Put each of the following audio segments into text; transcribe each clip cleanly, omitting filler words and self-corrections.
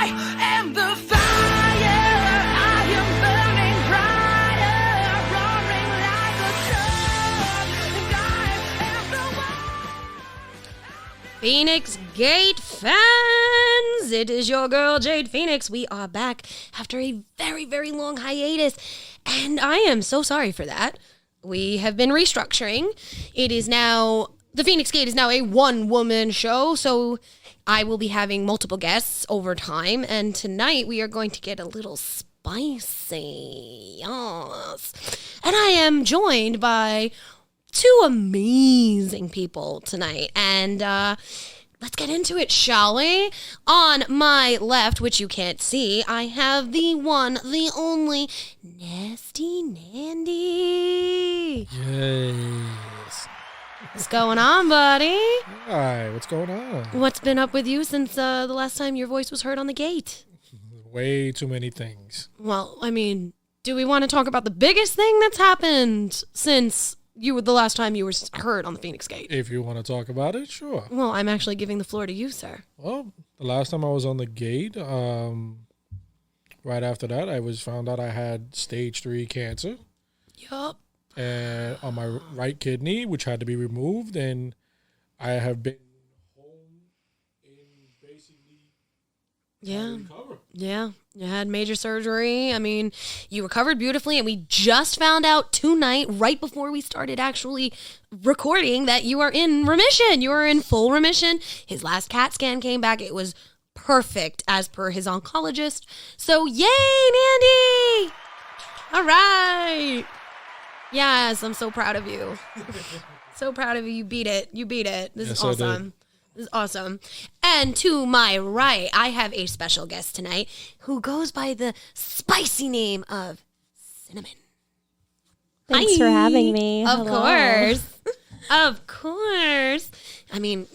am the fire. I am burning brighter, roaring like a storm. And I am the one. Feinics Gate fans, it is your girl Jade Feinics. We are back after a very, very long hiatus, and I am so sorry for that. We have been restructuring. It is now, the Feinics Gate is now a one-woman show, so I will be having multiple guests over time, and tonight we are going to get a little spicy. Yes. And I am joined by two amazing people tonight, and let's get into it, shall we? On my left, which you can't see, I have the one, the only, Nasty Nandy. Yes. What's going on, buddy? Hi, what's going on? What's been up with you since the last time your voice was heard on the gate? Way too many things. Well, I mean, do we want to talk about the biggest thing that's happened since the last time you were heard on the Feinics Gate? If you want to talk about it, sure. Well, I'm actually giving the floor to you, sir. Well, the last time I was on the gate, right after that, I was found out I had stage 3 cancer. Yup. And on my right kidney, which had to be removed, and I have been home in basically recover. Yeah, you had major surgery. I mean, you recovered beautifully, and we just found out tonight, right before we started actually recording, that you are in remission. You are in full remission. His last CAT scan came back. It was perfect as per his oncologist. So, yay, Nandy! All right. Yes, I'm so proud of you. So proud of you. You beat it. You beat it. This is awesome. This is awesome. And to my right, I have a special guest tonight who goes by the spicy name of Cinnamon. Thanks for having me. Of Hello. course. Of course. I mean,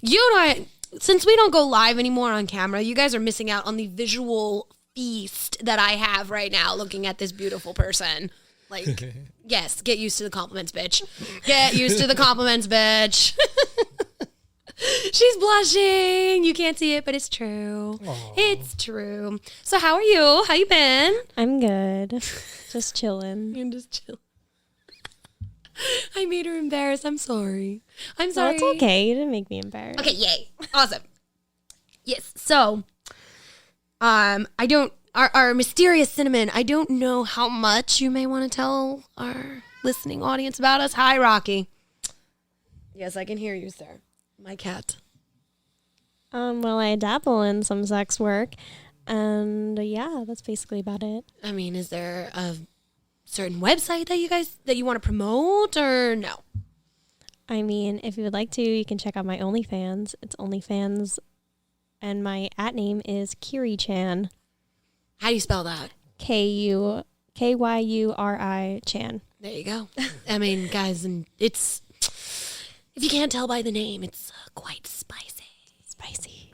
you know, since we don't go live anymore on camera, you guys are missing out on the visual feast that I have right now looking at this beautiful person. Like, yes, get used to the compliments, bitch. Get used to the compliments, bitch. She's blushing. You can't see it, but it's true. Aww. It's true. So how are you? How you been? I'm good. Just chilling. I'm just chill. I made her embarrassed. I'm sorry. I'm sorry. That's okay. You didn't make me embarrassed. Okay, yay. Awesome. Yes. So, our mysterious Cinnamon, I don't know how much you may want to tell our listening audience about us. Hi, Rocky. Yes, I can hear you, sir. My cat. Well, I dabble in some sex work, and yeah, that's basically about it. I mean, is there a certain website that you want to promote, or no? I mean, if you would like to, you can check out my OnlyFans. It's OnlyFans, and my @name is Kiri-chan. How do you spell that? Kyuri Chan. There you go. I mean, guys, and it's, if you can't tell by the name, it's quite spicy. Spicy.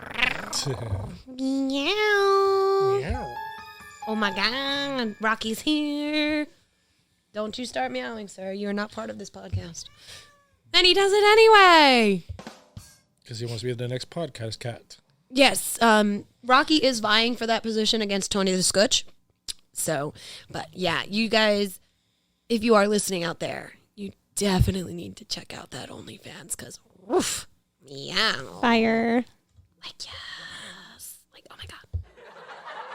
Meow. Oh my God, Rocky's here. Don't you start meowing, sir. You're not part of this podcast. And he does it anyway. Because he wants to be the next podcast cat. Yes, Rocky is vying for that position against Tony the Scutch. So, but yeah, you guys, if you are listening out there, you definitely need to check out that OnlyFans, because, woof, meow. Fire. Like, yes. Like, oh my God.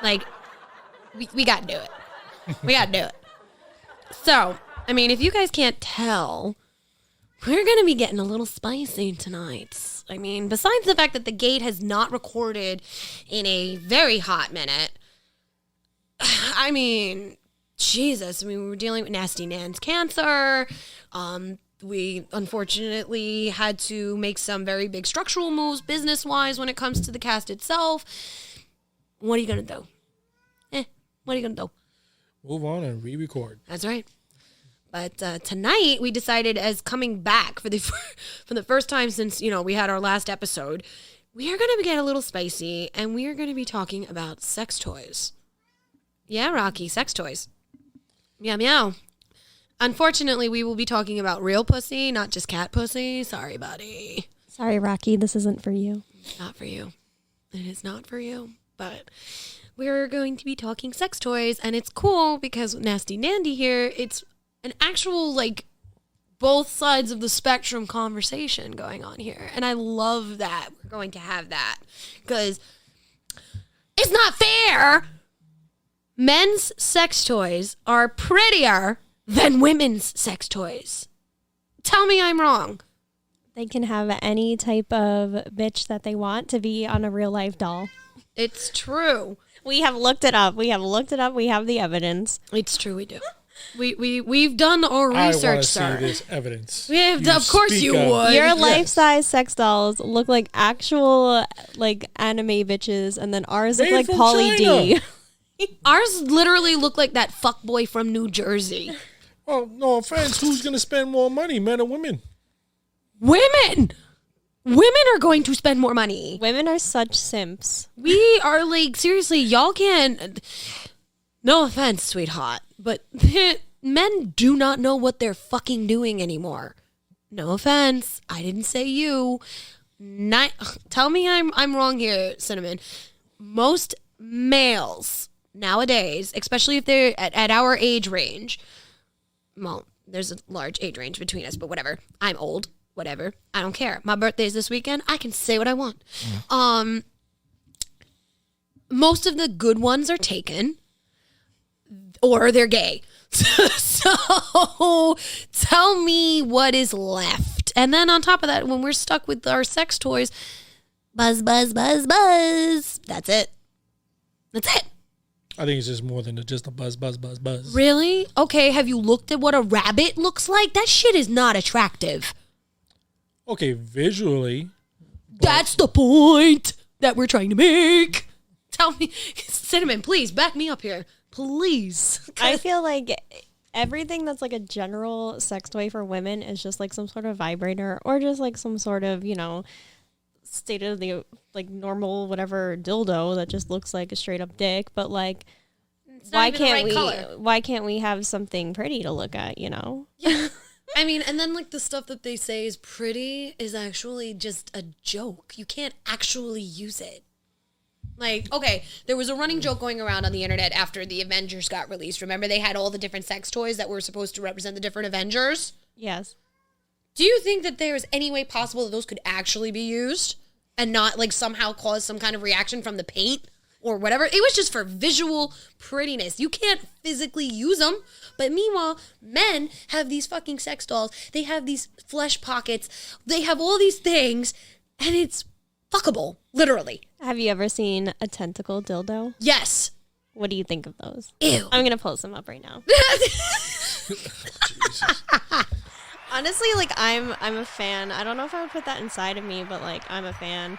Like, we got to do it. We got to do it. So, I mean, if you guys can't tell, we're going to be getting a little spicy tonight. I mean, besides the fact that the gate has not recorded in a very hot minute, I mean, Jesus. I mean, we were dealing with Nasty Nan's cancer. We unfortunately had to make some very big structural moves business-wise when it comes to the cast itself. What are you going to do? What are you going to do? Move on and re-record. That's right. But tonight we decided, as coming back for the first time since, we had our last episode, we are going to get a little spicy, and we are going to be talking about sex toys. Yeah, Rocky, sex toys. Meow, meow. Unfortunately, we will be talking about real pussy, not just cat pussy. Sorry, buddy. Sorry, Rocky, this isn't for you. Not for you. It is not for you. but we're going to be talking sex toys, and it's cool because Nasty Nandy here, it's an actual, like, both sides of the spectrum conversation going on here. And I love that we're going to have that because it's not fair. Men's sex toys are prettier than women's sex toys. Tell me I'm wrong. They can have any type of bitch that they want to be on a real life doll. It's true. We have looked it up. We have the evidence. It's true, we do. We've done our research, I want to sir. see this evidence. We have, of course you would. Your life-size sex dolls look like actual, like, anime bitches, and then ours look Made like from Pauly D. Ours literally look like that fuckboy from New Jersey. Oh, no offense. Who's going to spend more money, men or women? Women! Women are going to spend more money. Women are such simps. We are like, seriously, y'all can't. No offense, sweetheart, but men do not know what they're fucking doing anymore. No offense. I didn't say you. Tell me I'm wrong here, Cinnamon. Most males nowadays, especially if they're at our age range, well, there's a large age range between us, but whatever. I'm old. Whatever. I don't care. My birthday's this weekend. I can say what I want. Most of the good ones are taken or they're gay. So tell me what is left. And then on top of that, when we're stuck with our sex toys, buzz, buzz, buzz, buzz. That's it. That's it. I think it's just more than just a buzz, buzz, buzz, buzz. Really? Okay, have you looked at what a rabbit looks like? That shit is not attractive. Okay, visually. That's the point that we're trying to make. Tell me, Cinnamon, please back me up here. Please. I feel like everything that's like a general sex toy for women is just like some sort of vibrator or just like some sort of, you know, state of the like normal whatever dildo that just looks like a straight up dick. But like, why can't we have something pretty to look at, you know? Yeah. I mean, and then like the stuff that they say is pretty is actually just a joke. You can't actually use it. Like, okay, there was a running joke going around on the internet after the Avengers got released. Remember they had all the different sex toys that were supposed to represent the different Avengers? Yes. Do you think that there is any way possible that those could actually be used and not like somehow cause some kind of reaction from the paint or whatever? It was just for visual prettiness. You can't physically use them. But meanwhile, men have these fucking sex dolls. They have these flesh pockets. They have all these things, and it's fuckable, literally. Have you ever seen a tentacle dildo? Yes. What do you think of those? Ew. I'm going to post them up right now. Honestly, like I'm a fan. I don't know if I would put that inside of me, but like I'm a fan.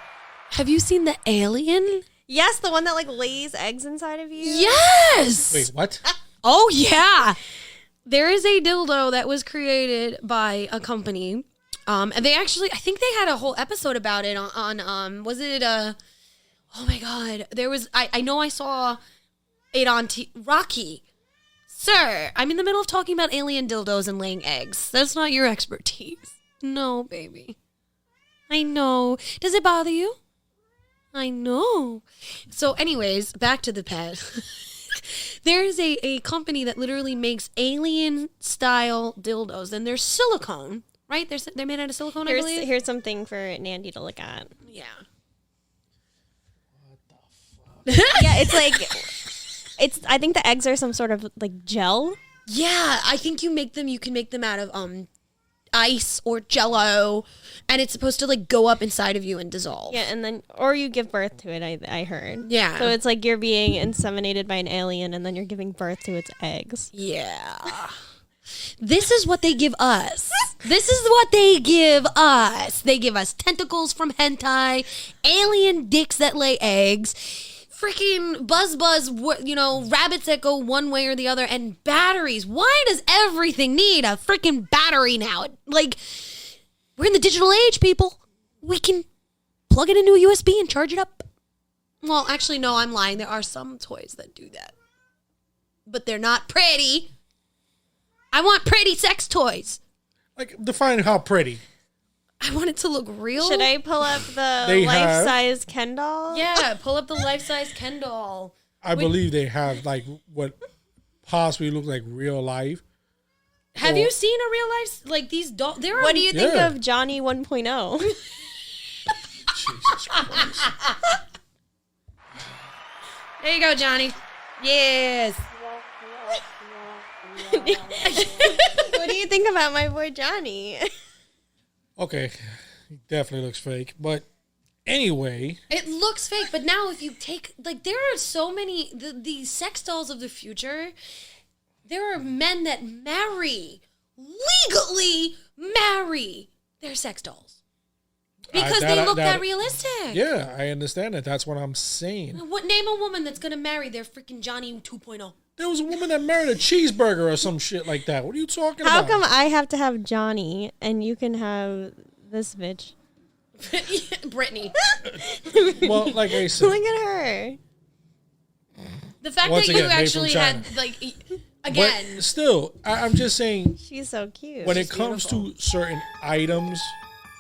Have you seen the alien? Yes, the one that like lays eggs inside of you. Yes. Wait, what? Oh, yeah. There is a dildo that was created by a company. And they actually, I think they had a whole episode about it on was it, oh my God. There was, I know I saw it on Rocky. Sir, I'm in the middle of talking about alien dildos and laying eggs. That's not your expertise. No, baby. I know. Does it bother you? I know. So anyways, back to the pet. There is a company that literally makes alien-style dildos, and they're silicone, right? They're made out of silicone, I believe? Here's something for Nandy to look at. Yeah. What the fuck? Yeah, it's like, I think the eggs are some sort of, like, gel. Yeah, I think you can make them out of, ice or Jell-O, and it's supposed to, like, go up inside of you and dissolve. Yeah, and then, or you give birth to it, I heard. Yeah. So it's like you're being inseminated by an alien, and then you're giving birth to its eggs. Yeah. This is what they give us. This is what they give us. They give us tentacles from hentai, alien dicks that lay eggs, freaking buzz, rabbits that go one way or the other, and batteries. Why does everything need a freaking battery now? Like, we're in the digital age, people. We can plug it into a USB and charge it up. Well, actually, no, I'm lying. There are some toys that do that. But they're not pretty. I want pretty sex toys. Like, define how pretty. I want it to look real. Should I pull up the They have- life-size Ken doll? Yeah, pull up the life-size Ken doll. I believe they have like what possibly looks like real life. Have you seen a real life like these dolls? There are. What do you think Yeah. of Johnny 1.0? Jesus Christ. There you go, Johnny. Yes. What do you think about my boy Johnny? Okay, he definitely looks fake. But anyway, It looks fake, but now if you take like there are so many the sex dolls of the future. There are men that legally marry their sex dolls because they look that realistic. yeah, I understand that. That's what I'm saying. What name a woman that's gonna marry their freaking Johnny 2.0? There was a woman that married a cheeseburger or some shit like that. What are you talking How about? come I have to have Johnny and you can have this bitch? Brittany. Well, like I said, Look at her. The fact Once that you again, made from actually China. had like again. but still, I'm just saying She's so cute. when it comes to certain items.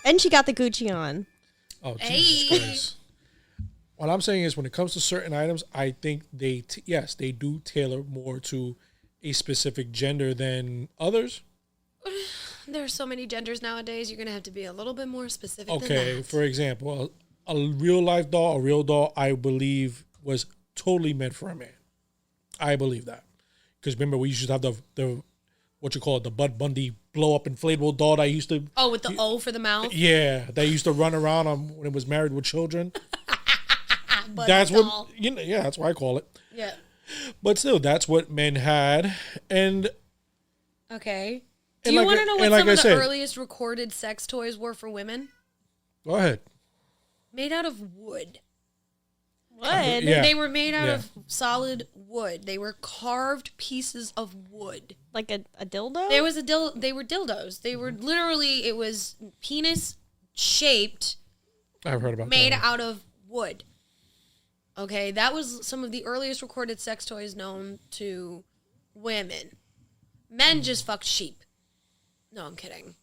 And she got the Gucci on. Oh, Hey. Jesus Christ. What I'm saying is when it comes to certain items, I think yes, they do tailor more to a specific gender than others. There are so many genders nowadays. You're gonna have to be a little bit more specific. Okay, Than that. for example, a real life doll, a real doll, I believe was totally meant for a man. I believe that because remember we used to have the what you call it, the Bud Bundy blow up inflatable doll that used to With the O for the mouth. yeah, they used to run around when it was married with children. Bud That's doll. what yeah, that's what I call it. Yeah. But still, that's what men had, and Okay. Do And you like want I- to know and what like some I of the said- earliest recorded sex toys were for women? go ahead. Made out of wood. What? Yeah. They were made out Yeah. of solid wood. They were carved pieces of wood. Like a dildo? There was they were dildos. They were literally it was penis shaped, I've heard about made that. out of wood. Okay, that was some of the earliest recorded sex toys known to women. Men just fucked sheep. No, I'm kidding.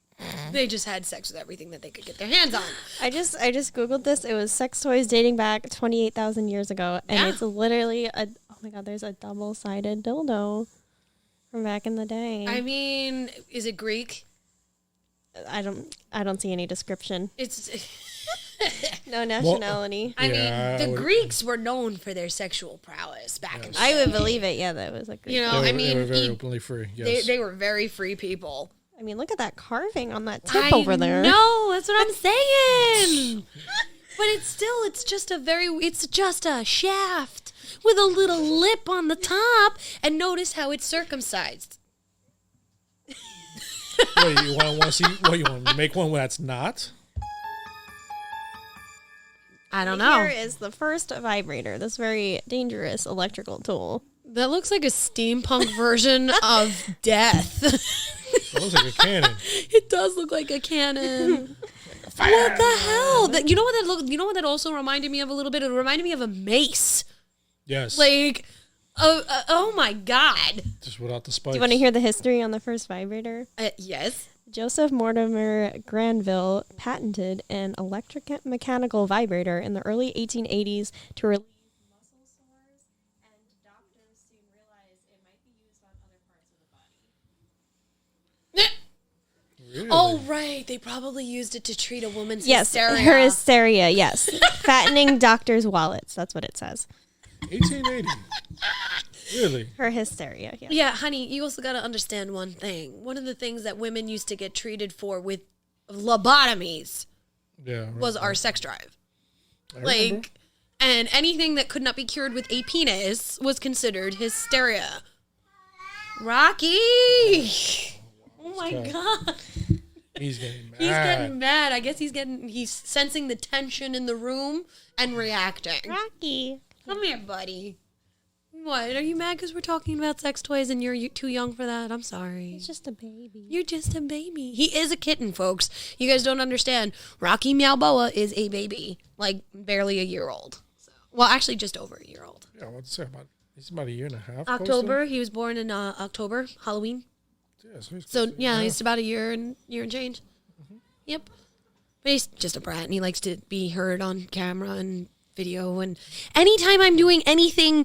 They just had sex with everything that they could get their hands on. I just googled this. It was sex toys dating back 28,000 years ago, and Yeah. it's literally oh my god, there's a double-sided dildo from back in the day. I mean, is it Greek? I don't see any description. It's. No nationality. I Yeah, mean, I the would- Greeks were known for their sexual prowess back in the I day. would believe it. Yeah, that was like You They know, were, I they were mean, very openly free. they, Yes. they were very free people. I mean, look at that carving on that tip over there. No, that's what I'm saying. But it's just a shaft with a little lip on the top, and notice how it's circumcised. Wait, you want to see? What you want to make one that's not? I don't Here is the first vibrator. This very dangerous electrical tool. That looks like a steampunk version of death. It looks like a cannon. It does look like a cannon. What the hell? You know what that also reminded me of a little bit? It reminded me of a mace. Yes. Like, oh my god. Just without the spikes. Do you want to hear the history on the first vibrator? Yes. Joseph Mortimer Granville patented an electric mechanical vibrator in the early 1880s to relieve muscle sores, and doctors soon realized it might be used on other parts of the body. Really? Oh right, they probably used it to treat a woman's Yes, hysteria. her hysteria, yes. Fattening doctors' wallets, that's what it says. 1880. Really? Her hysteria, yes. Yeah, honey, you also got to understand one thing. One of the things that women used to get treated for with lobotomies Yeah. was our sex drive. I remember. Like, and anything that could not be cured with a penis was considered hysteria. Rocky! Oh my Okay. god. He's getting mad. He's getting mad. I guess he's sensing the tension in the room and reacting. Rocky. Come here, buddy. What? Are you mad because we're talking about sex toys and you're too young for that? I'm sorry. He's just a baby. You're just a baby. He is a kitten, folks. You guys don't understand. Rocky Meowboa is a baby, like barely a year old. So, well, actually, just over a year old. Yeah, I want to say he's about a year and a half. close to- October. He was born in October, Halloween. Yeah, so he's So close to- yeah, he's about a year and change. Yep. But he's just a brat, and he likes to be heard on camera and video. And anytime I'm doing anything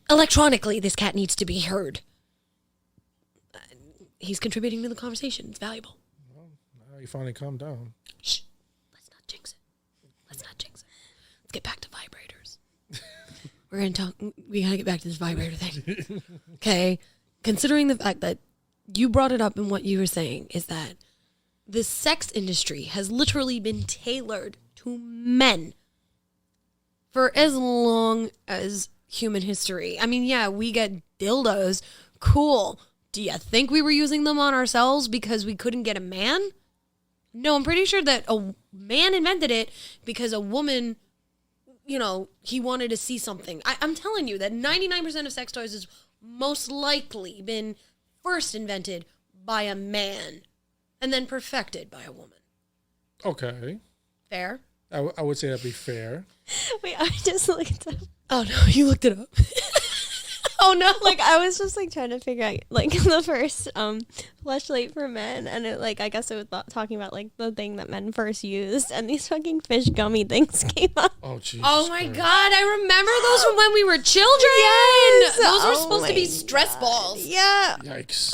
electronically, this cat needs to be heard. He's contributing to the conversation. It's valuable. Well, now you finally calm down. Shh. Let's not jinx it. Let's get back to vibrators. We're going to talk. We got to get back to this vibrator thing. Okay. Considering the fact that you brought it up in what you were saying is that the sex industry has literally been tailored to men for as long as human history. I mean, yeah, we get dildos. Cool. Do you think we were using them on ourselves because we couldn't get a man? No, I'm pretty sure that a man invented it because a woman, he wanted to see something. I'm telling you that 99% of sex toys has most likely been first invented by a man and then perfected by a woman. Okay. Fair? I would say that'd be fair. Wait, I just looked up. Oh, no, you looked it up. Oh, no. Like, I was just, trying to figure out, the first fleshlight for men, and it, I guess it was talking about, the thing that men first used, and these fucking fish gummy things came up. Oh, Jesus Oh, my Christ. God. I remember those from when we were children. Yes. Those were Oh supposed to be my stress balls. Yeah. Yikes.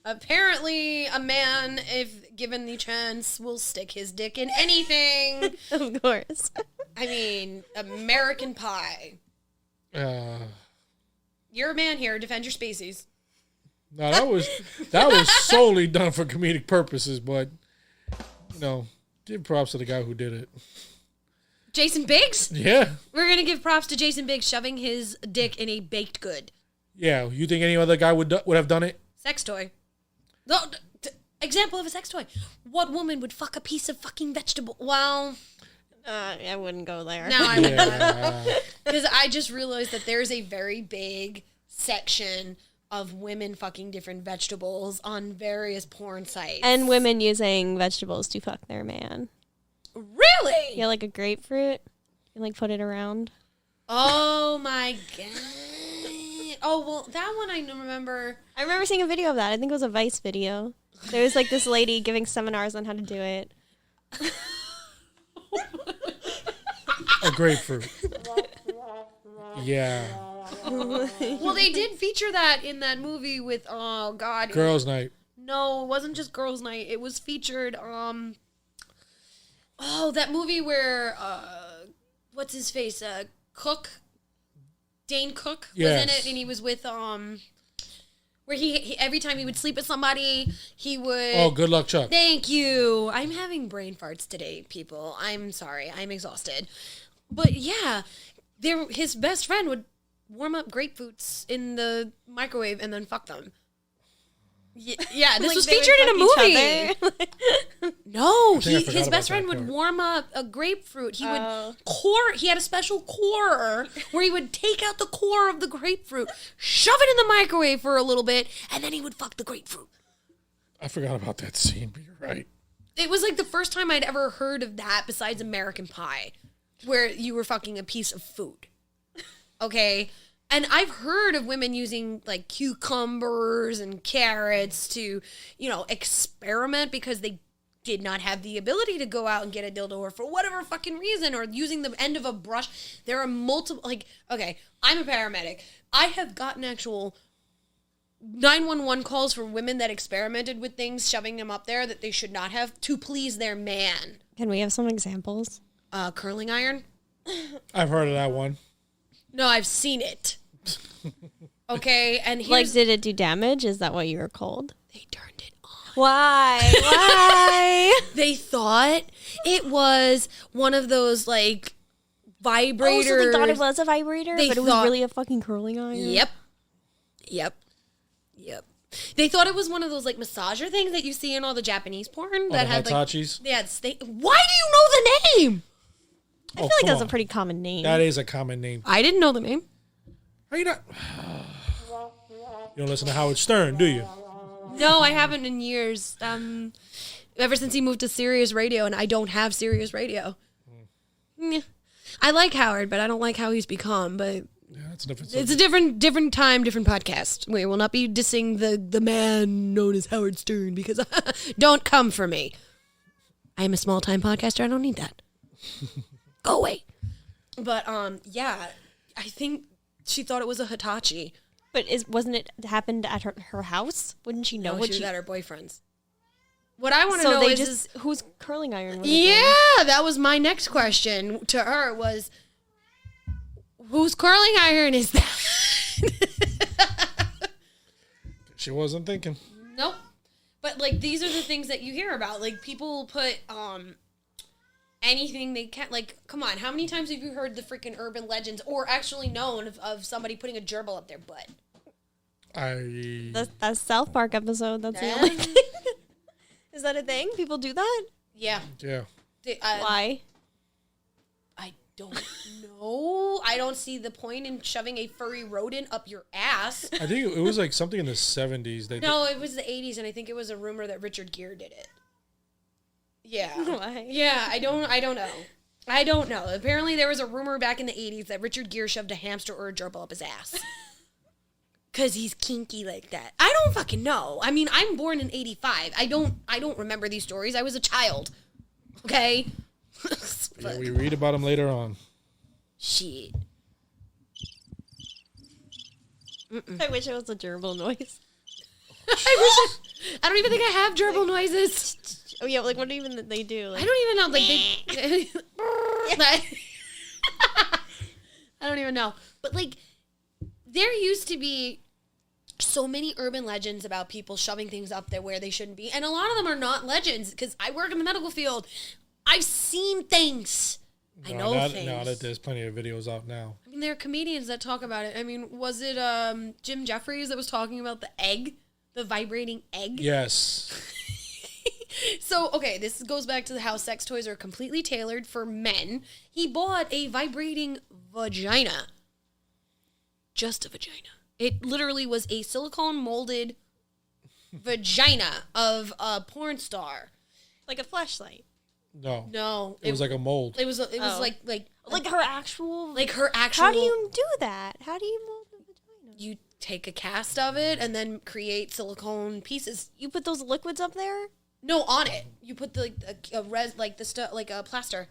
Apparently, a man, if given the chance, will stick his dick in anything. Of course. I mean, American Pie. You're a man here. Defend your species. No, that was solely done for comedic purposes, but give props to the guy who did it. Jason Biggs? Yeah. We're going to give props to Jason Biggs shoving his dick in a baked good. Yeah. You think any other guy would have done it? Sex toy. No, example of a sex toy. What woman would fuck a piece of fucking vegetable? Well, I wouldn't go there. no, I wouldn't. Yeah. Because I just realized that there's a very big section of women fucking different vegetables on various porn sites. And women using vegetables to fuck their man. Really? Yeah, like a grapefruit. You put it around. Oh my God. Oh, well, that one I remember. I remember seeing a video of that. I think it was a Vice video. There was this lady giving seminars on how to do it. A grapefruit. Yeah. Well, they did feature that in that movie with, oh God. Girls' night. No, it wasn't just Girls' Night. It was featured, that movie where, what's his face? Cook? Dane Cook was in it, and he was with, where he every time he would sleep with somebody, he would... Oh, Good Luck Chuck. Thank you. I'm having brain farts today, people. I'm sorry. I'm exhausted. But yeah, his best friend would warm up grapefruits in the microwave and then fuck them. Yeah, this was they would featured in a fuck each movie. other. No, I think I forgot his about best friend that would part. warm up a grapefruit. He would Oh. he had a special core where he would take out the core of the grapefruit, shove it in the microwave for a little bit, and then he would fuck the grapefruit. I forgot about that scene, but you're right. It was the first time I'd ever heard of that besides American Pie, where you were fucking a piece of food. Okay? And I've heard of women using cucumbers and carrots to, experiment because they did not have the ability to go out and get a dildo or for whatever fucking reason, or using the end of a brush. There are multiple, okay, I'm a paramedic. I have gotten actual 911 calls for women that experimented with things, shoving them up there that they should not have to please their man. Can we have some examples? Curling iron? I've heard of that one. No, I've seen it. Okay, and here's... Did it do damage? Is that what you were called? They turned it on. Why? Why? They thought it was one of those, vibrators. Oh, so they thought it was a vibrator, They but it was thought- really a fucking curling iron? Yep. They thought it was one of those, massager things that you see in all the Japanese porn. That the had, Hitachis? They had Why do you know the name? I feel like that's a pretty common name. That is a common name. I didn't know the name. Are you not? You don't listen to Howard Stern, do you? No, I haven't in years. Ever since he moved to Sirius Radio, and I don't have Sirius Radio. Meh. I like Howard, but I don't like how he's become. But Yeah, that's a different it's a subject. different time, different podcast. We will not be dissing the man known as Howard Stern because don't come for me. I'm a small time podcaster. I don't need that. Go away. But yeah, I think she thought it was a Hitachi. But wasn't it happened at her house? Wouldn't she know No, what she she was at her boyfriend's. What I want to So know they is, just whose curling iron was it yeah, that was my next question to her was, whose curling iron is that? She wasn't thinking. Nope. But like these are the things that you hear about. Like people put anything they can. Like, come on, how many times have you heard the freaking urban legends or actually known of somebody putting a gerbil up their butt? That South Park episode. That's the only thing. Is that a thing? People do that? Yeah. Yeah. Why? I don't know. I don't see the point in shoving a furry rodent up your ass. I think it was like something in the 70s. No, it was the 80s, and I think it was a rumor that Richard Gere did it. Yeah. Why? Yeah, I don't know. I don't know. Apparently there was a rumor back in the 80s that Richard Gere shoved a hamster or a gerbil up his ass. Because he's kinky like that. I don't fucking know. I mean, I'm born in 85. I don't remember these stories. I was a child. Okay? Yeah, we read about them later on. Shit. I wish it was a gerbil noise. I don't even think I have gerbil noises. Oh yeah, like what even they do? Like, I don't even know. Like they. I don't even know. But like, there used to be so many urban legends about people shoving things up there where they shouldn't be, and a lot of them are not legends because I work in the medical field. I've seen things. I know things. Now that there's plenty of videos out now. I mean, there are comedians that talk about it. I mean, was it Jim Jeffries that was talking about the egg, the vibrating egg? Yes. So, okay, this goes back to how sex toys are completely tailored for men. He bought a vibrating vagina. Just a vagina. It literally was a silicone molded vagina of a porn star. like a flashlight. No. No. It was like a mold. It was Oh. like her actual. her actual. How do you do that? How do you mold a vagina? You take a cast of it and then create silicone pieces. You put those liquids up there? No, on it. You put the like a plaster.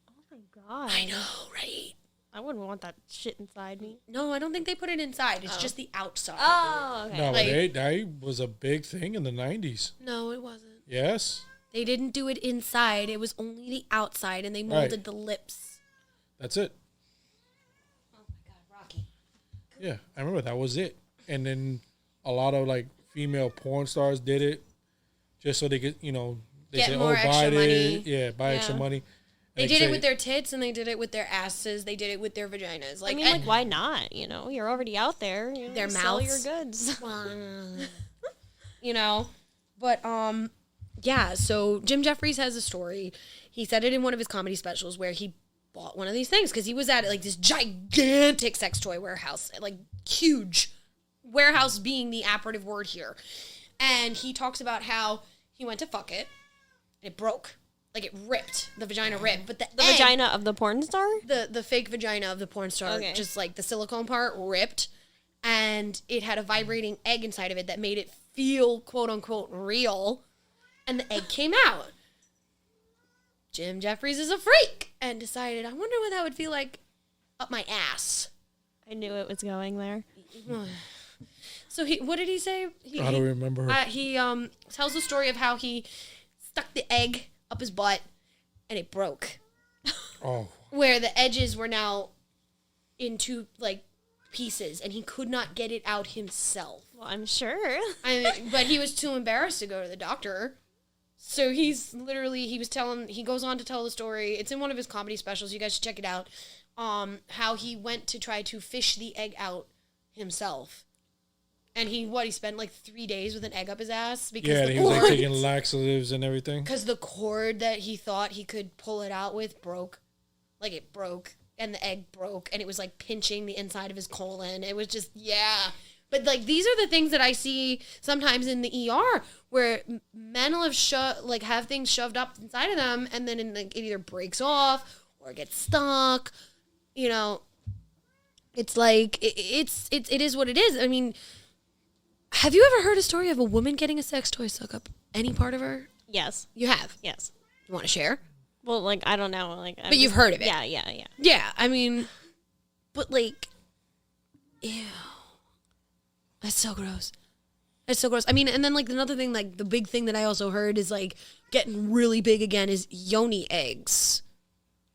Oh my god! I know, right? I wouldn't want that shit inside me. No, I don't think they put it inside. It's just the outside. Oh, okay. No, Like- but that was a big thing in the 90s. No, it wasn't. Yes. They didn't do it inside. It was only the outside, and they molded the lips. That's it. Oh my god, Rocky. Yeah, I remember that was it. And then a lot of like female porn stars did it just so they could, they Get say, more buy extra it. money. Yeah, buy extra Yeah. money. They And did say- it with their tits, and they did it with their asses. They did it with their vaginas. Like, and- why not? You're already out there. Their sell your mouths. goods. But yeah, so Jim Jeffries has a story. He said it in one of his comedy specials where he bought one of these things because he was at like this gigantic sex toy warehouse, like huge warehouse being the operative word here. And he talks about how he went to fuck it, and it broke. Like it ripped. The vagina ripped. But the egg, Vagina of the porn star? the fake vagina of the porn star, Okay. just like the silicone part ripped, and it had a vibrating egg inside of it that made it feel quote unquote real, and the egg came out. Jim Jeffries is a freak and decided, I wonder what that would feel like up my ass. I knew it was going there. So what did he say? I don't remember. He tells the story of how he stuck the egg up his butt and it broke. Oh. Where the edges were now into like pieces, and he could not get it out himself. Well, I'm sure. But he was too embarrassed to go to the doctor. So he goes on to tell the story. It's in one of his comedy specials. You guys should check it out. How he went to try to fish the egg out himself. And he spent like 3 days with an egg up his ass because Yeah, the he was like cord, taking laxatives and everything. because the cord that he thought he could pull it out with broke. Like it broke, and the egg broke, and it was like pinching the inside of his colon. It was just, yeah. But like these are the things that I see sometimes in the ER where men will have things shoved up inside of them, and then it either breaks off or it gets stuck. It's like it is what it is. I mean, have you ever heard a story of a woman getting a sex toy stuck up any part of her? Yes. You have. Yes. You want to share? Well, like, I don't know. Like, But you've heard of it. Yeah. Yeah, I mean, but like, ew. That's so gross. It's so gross. I mean, and then like another thing, like the big thing that I also heard is like getting really big again is yoni eggs.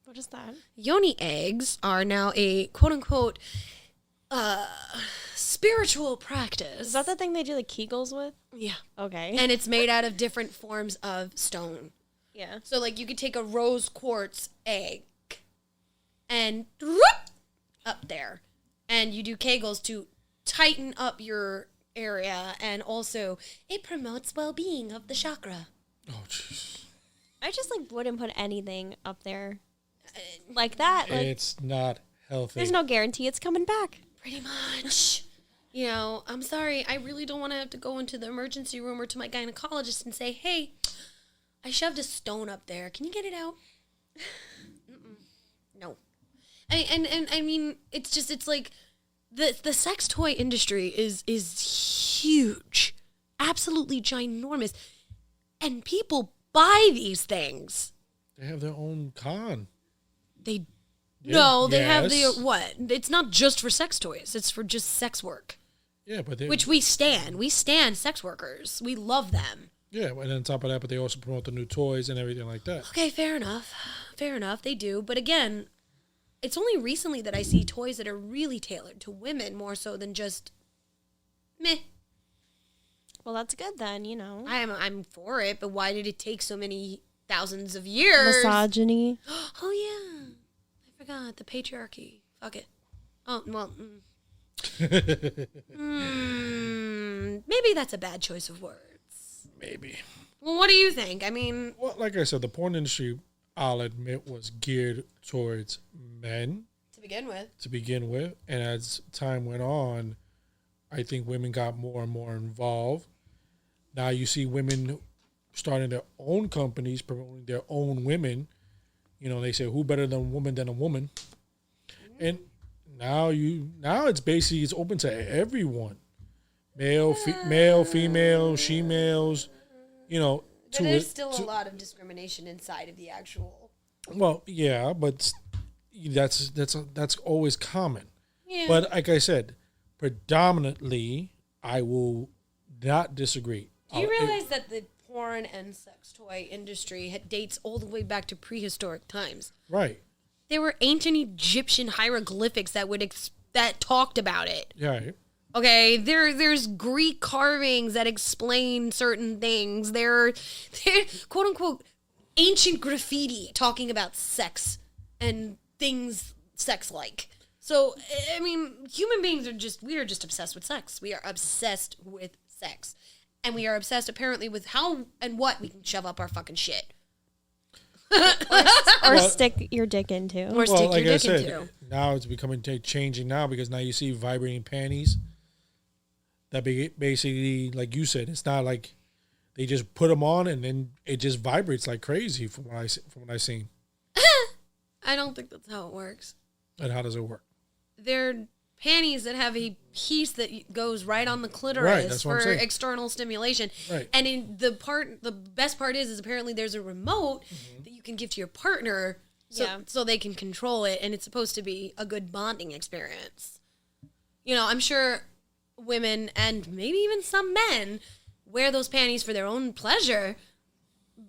What is that? Yoni eggs are now a quote unquote spiritual practice. Is that the thing they do the Kegels with? Yeah. Okay. And it's made out of different forms of stone. Yeah. So like you could take a rose quartz egg and up there, and you do Kegels to tighten up your area, and also it promotes well-being of the chakra. Oh, jeez. I just like wouldn't put anything up there like that. Like, It's not healthy. there's no guarantee it's coming back. Pretty much. You know, I'm sorry. I really don't want to have to go into the emergency room or to my gynecologist and say, hey, I shoved a stone up there. Can you get it out? No. And I mean, it's like the sex toy industry is huge. Absolutely ginormous. And people buy these things. They have their own con. They Yeah, No, they have the yes. what? It's not just for sex toys. It's for just sex work. Yeah, but they... Which we stand. We stand sex workers. We love them. Yeah, and on top of that, but they also promote the new toys and everything like that. Okay, fair enough. Fair enough. They do. But again, it's only recently that I see toys that are really tailored to women more so than just meh. Well, that's good then, you know. I'm for it, but why did it take so many thousands of years? Misogyny. Oh yeah. I forgot the patriarchy. Fuck it. Oh, well. Maybe that's a bad choice of words. Maybe. Well, what do you think? I mean, Well, like I said, the porn industry, I'll admit, was geared towards men to begin with. to begin with. And as time went on, I think women got more and more involved. Now you see women starting their own companies, promoting their own women. You know, they say, who better than a woman than a woman? And now it's basically, it's open to everyone. Male, female, she-males, you know. But there's still a lot of discrimination inside of the actual. Well, yeah, but that's always common. Yeah. But like I said, predominantly, I will not disagree. Do you realize that the porn and sex toy industry dates all the way back to prehistoric times? Right. There were ancient Egyptian hieroglyphics that that talked about it. Yeah. Right. Okay, there's Greek carvings that explain certain things. They're quote unquote ancient graffiti talking about sex and things sex like. So I mean, human beings we are just obsessed with sex. We are obsessed with sex. And we are obsessed apparently with how and what we can shove up our fucking shit. Or stick your dick into. Or stick like your I dick said, into. now it's becoming changing now because now you see vibrating panties. That basically, like you said, it's not like they just put them on and then it just vibrates like crazy from what I seen. I don't think that's how it works. And how does it work? They're panties that have a piece that goes right on the Right, clitoris that's what I'm for saying. external stimulation. Right. And in the best part is apparently there's a remote that you can give to your partner so they can control it, and it's supposed to be a good bonding experience. You know, I'm sure women and maybe even some men wear those panties for their own pleasure,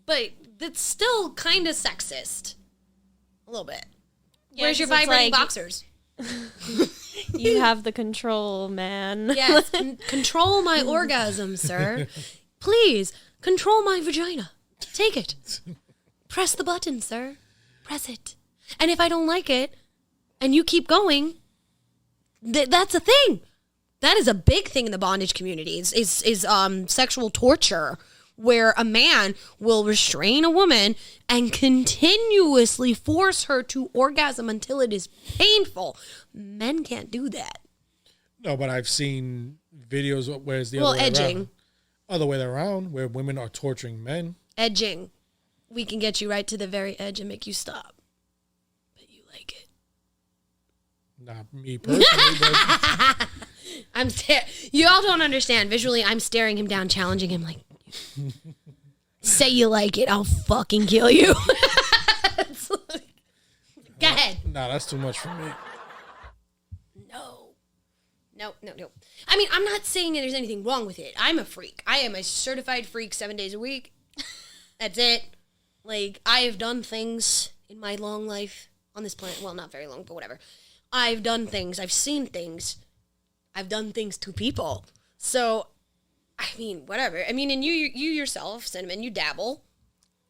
but that's still kind of sexist. A little bit. Yeah, Where's your 'cause it's vibrating like- boxers? You have the control, man. Yes, control my orgasm, sir. Please, control my vagina. Take it. Press the button, sir. Press it. And if I don't like it, and you keep going, that's a thing. That is a big thing in the bondage community. Is sexual torture, where a man will restrain a woman and continuously force her to orgasm until it is painful. Men can't do that. No, but I've seen videos where it's the Well, other way edging. around. Other way around, where women are torturing men. Edging. We can get you right to the very edge and make you stop. But you like it. Not me personally, but You all don't understand. Visually, I'm staring him down, challenging him like, Say you like it, I'll fucking kill you. It's like- Go ahead. Nah, that's too much for me. No. I mean, I'm not saying that there's anything wrong with it. I'm a freak. I am a certified freak 7 days a week. That's it. Like, I have done things in my long life on this planet. Well, not very long, but whatever. I've done things. I've seen things. I've done things to people. So, I mean, whatever. I mean, and you yourself, Cinnamon, you dabble.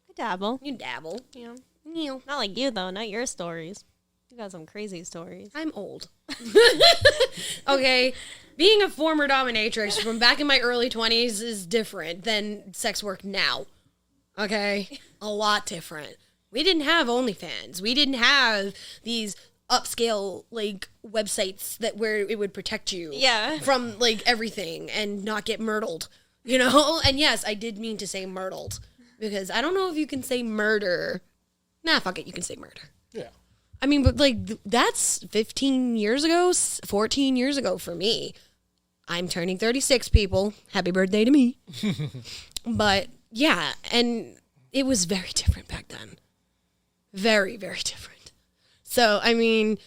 I dabble. You dabble. Yeah. You know, Not like you, though. Not your stories. You got some crazy stories. I'm old. Okay. Being a former dominatrix from back in my early 20s is different than sex work now. Okay? A lot different. We didn't have OnlyFans. We didn't have these upscale, like, websites that where it would protect you Yeah. from, like, everything and not get myrtled. You know? And yes, I did mean to say myrtled. Because I don't know if you can say murder. Nah, fuck it. You can say murder. Yeah. I mean, but like that's 15 years ago, 14 years ago for me. I'm turning 36, people. Happy birthday to me. But yeah, and it was very different back then. Very, very different. So, I mean,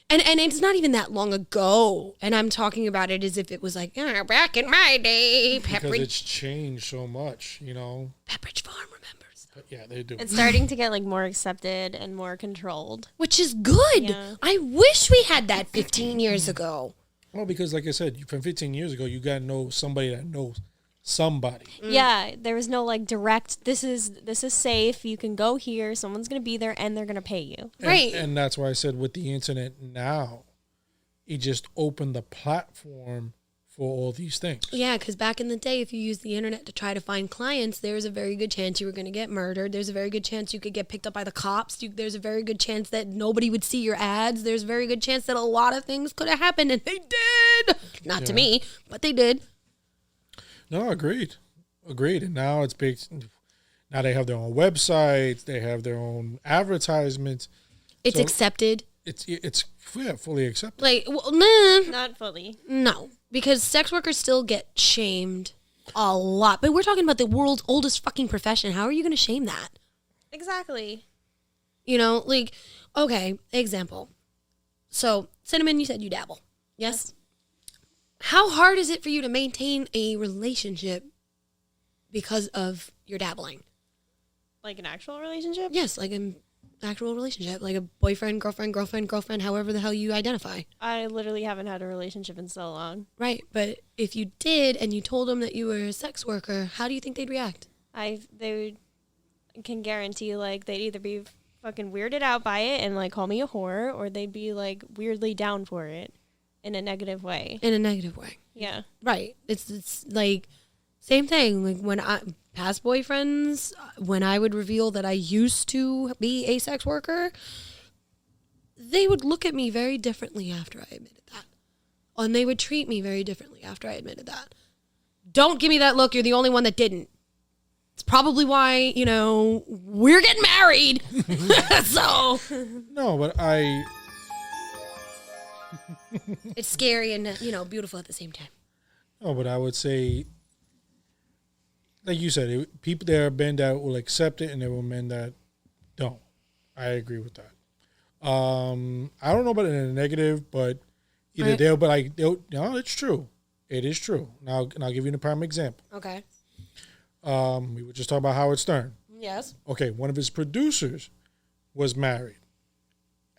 and it's not even that long ago. And I'm talking about it as if it was like, back in my day, Because it's changed so much, you know. Pepperidge Farm remembers. But yeah, they do. It's starting to get like more accepted and more controlled. Which is good. Yeah. I wish we had that 15 years ago. Well, because like I said, from 15 years ago, you got to know somebody that knows somebody. Yeah, there was no like direct. This is safe. You can go here. Someone's gonna be there, and they're gonna pay you. Right. And that's why I said with the internet now, it just opened the platform for all these things. Yeah, because back in the day, if you used the internet to try to find clients, there's a very good chance you were going to get murdered. There's a very good chance you could get picked up by the cops. There's a very good chance that nobody would see your ads. There's a very good chance that a lot of things could have happened, and they did. Not to me, but they did. No, agreed. And now it's big. Now they have their own websites. They have their own advertisements. It's So- accepted. It's fully accepted. Like, well, nah, Not fully. no, because sex workers still get shamed a lot. But we're talking about the world's oldest fucking profession. How are you going to shame that? Exactly. You know, like, okay, example. So, Cinnamon, you said you dabble. Yes? How hard is it for you to maintain a relationship because of your dabbling? Like an actual relationship. Yes, like an actual relationship, like a boyfriend, girlfriend, however the hell you identify. I literally haven't had a relationship in so long. Right, but if you did and you told them that you were a sex worker, how do you think they'd react? Can guarantee like they'd either be fucking weirded out by it and like call me a whore, or they'd be like weirdly down for it in a negative way. In a negative way. Yeah. Right. It's like same thing. Like when past boyfriends, when I would reveal that I used to be a sex worker, they would look at me very differently after I admitted that. And they would treat me very differently after I admitted that. Don't give me that look. You're the only one that didn't. It's probably why, you know, we're getting married. So No, but it's scary and, you know, beautiful at the same time. I would say, like you said, people there have been that will accept it, and there were men that don't. I agree with that. I don't know about it in a negative, but either no, it's true. It is true. Now, and I'll give you a prime example. Okay. We were just talking about Howard Stern. Yes. Okay, one of his producers was married,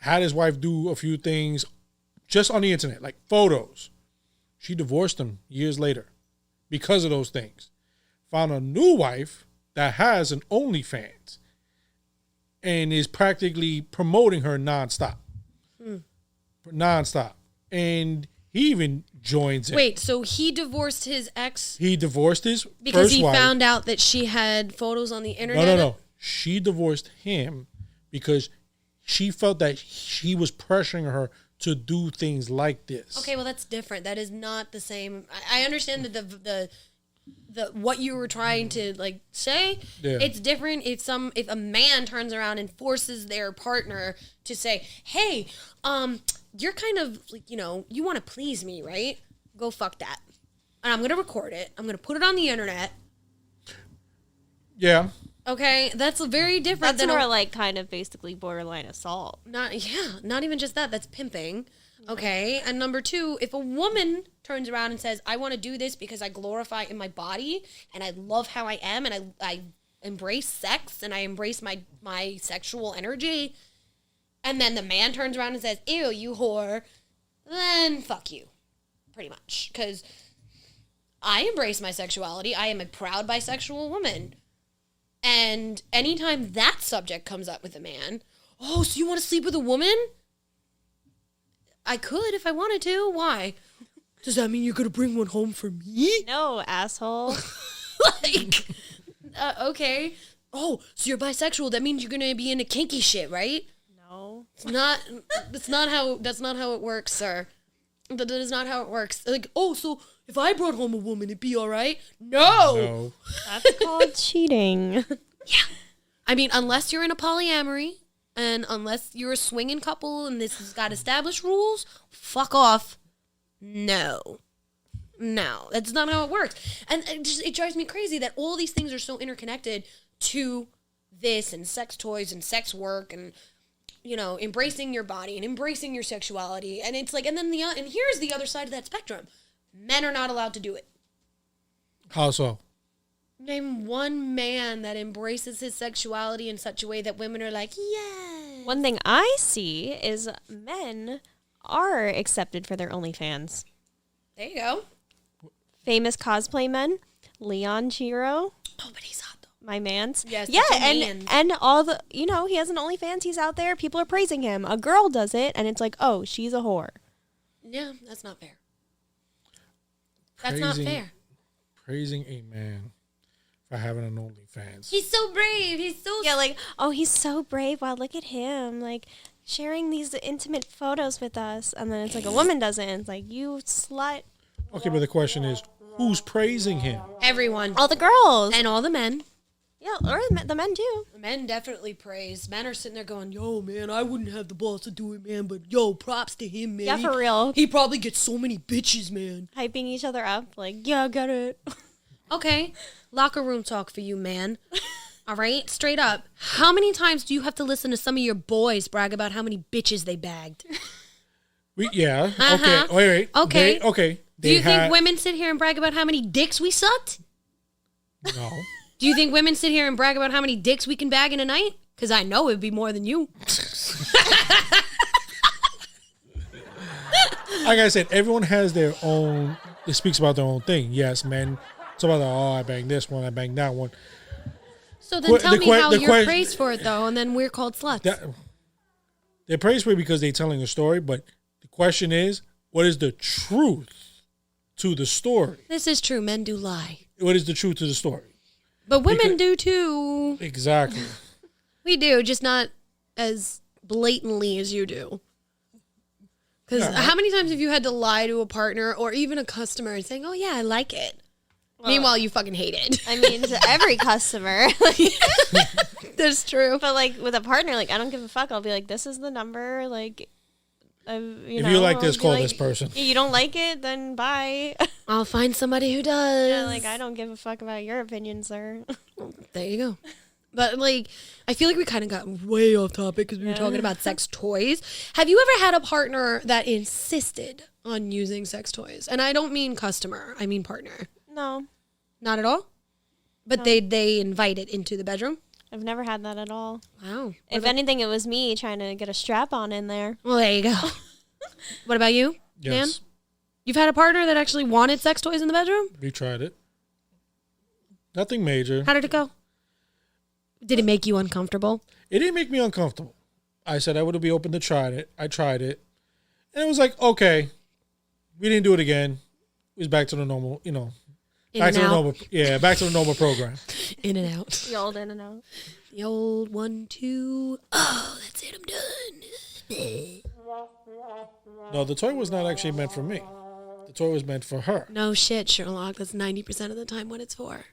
had his wife do a few things just on the internet, like photos. She divorced him years later because of those things. Found a new wife that has an OnlyFans and is practically promoting her nonstop. Nonstop. And he even joins it. Wait, so he divorced his ex He divorced his because first he wife. found out that she had photos on the internet? No. She divorced him because she felt that he was pressuring her to do things like this. Okay, well that's different. That is not the same. I understand that the what you were trying to like say. Yeah. It's different if a man turns around and forces their partner to say, "Hey, you're kind of like, you know, you want to please me, right? Go fuck that." And I'm going to record it. I'm going to put it on the internet. Yeah. Okay, that's very different That's than more like kind of basically borderline assault. not even just that. That's pimping. Okay, and number two, if a woman turns around and says, "I want to do this because I glorify in my body and I love how I am and I embrace sex and I embrace my sexual energy," and then the man turns around and says, "Ew, you whore," then fuck you, pretty much, because I embrace my sexuality. I am a proud bisexual woman. And anytime that subject comes up with a man, "Oh, so you want to sleep with a woman?" I could if I wanted to. Why? Does that mean you're going to bring one home for me? No, asshole. Like, okay. Oh, so you're bisexual. That means you're going to be into kinky shit, right? No. That's not how it works, sir. That is not how it works. Like, oh, so if I brought home a woman, it'd be all right? No. That's called cheating. I mean, unless you're in a polyamory and unless you're a swinging couple and this has got established rules, fuck off. No, that's not how it works. And it drives me crazy that all these things are so interconnected to this and sex toys and sex work and, you know, embracing your body and embracing your sexuality. And it's like, and here's the other side of that spectrum. Men are not allowed to do it. How so? Name one man that embraces his sexuality in such a way that women are like, yeah. One thing I see is men are accepted for their OnlyFans. There you go. Famous cosplay men, Leon Chiro, Oh, but he's hot though. my man's. Yes, Yeah, that's a man. and all the, you know, he has an OnlyFans, he's out there, people are praising him. A girl does it, and it's like, oh, she's a whore. Yeah, that's not fair. That's not fair. Praising a man for having an OnlyFans. He's so brave. He's so Yeah, like, oh, he's so brave. Wow, look at him. Like, sharing these intimate photos with us. And then it's like a woman does it, and it's like, you slut. Okay, but the question is, who's praising him? everyone All the girls. and all the men. Yeah, or the men too. Men definitely praise. Men are sitting there going, "Yo, man, I wouldn't have the balls to do it, man. But yo, props to him, man. Yeah, for real. He probably gets so many bitches, man." Hyping each other up. Like, yeah, I got it. Okay, locker room talk for you, man. All right, straight up. How many times do you have to listen to some of your boys brag about how many bitches they bagged? Yeah. Uh-huh. Okay. Wait. Okay. Okay. Do you think women sit here and brag about how many dicks we sucked? No. Do you think women sit here and brag about how many dicks we can bag in a night? Because I know it'd be more than you. Like I said, everyone has their own. It speaks about their own thing. Yes, men. It's about I banged this one, I banged that one. So then tell me how you're question- praised for it, though, and then we're called sluts. They're praised for it because they're telling a story, but the question is, what is the truth to the story? This is true. Men do lie. What is the truth to the story? But women Because- do too. Exactly. We do, just not as blatantly as you do. Because Yeah. how many times have you had to lie to a partner or even a customer saying, "Oh yeah, I like it." Meanwhile, you fucking hate it. I mean, to every customer. That's true. But, like, with a partner, like, I don't give a fuck. I'll be like, this is the number. Like, If you like this, I'll be call like, this person. You don't like it, then bye. I'll find somebody who does. Yeah, like, I don't give a fuck about your opinion, sir. There you go. But, like, I feel like we kind of got way off topic because we were talking about sex toys. Have you ever had a partner that insisted on using sex toys? And I don't mean customer. I mean partner. No, Not at all? But they invite it into the bedroom? I've never had that at all. Wow. If anything, it was me trying to get a strap on in there. Well, there you go. What about you, Yes. Dan? You've had a partner that actually wanted sex toys in the bedroom? We tried it. Nothing major. How did it go? Did it make you uncomfortable? It didn't make me uncomfortable. I said I would be open to trying it. I tried it. And it was like, okay. We didn't do it again. It was back to the normal, In back and to the out. normal, back to the normal program. In and out. The old in and out. The old 1, 2. Oh, that's it. I'm done. No, the toy was not actually meant for me. The toy was meant for her. No shit, Sherlock. That's 90% of the time what it's for.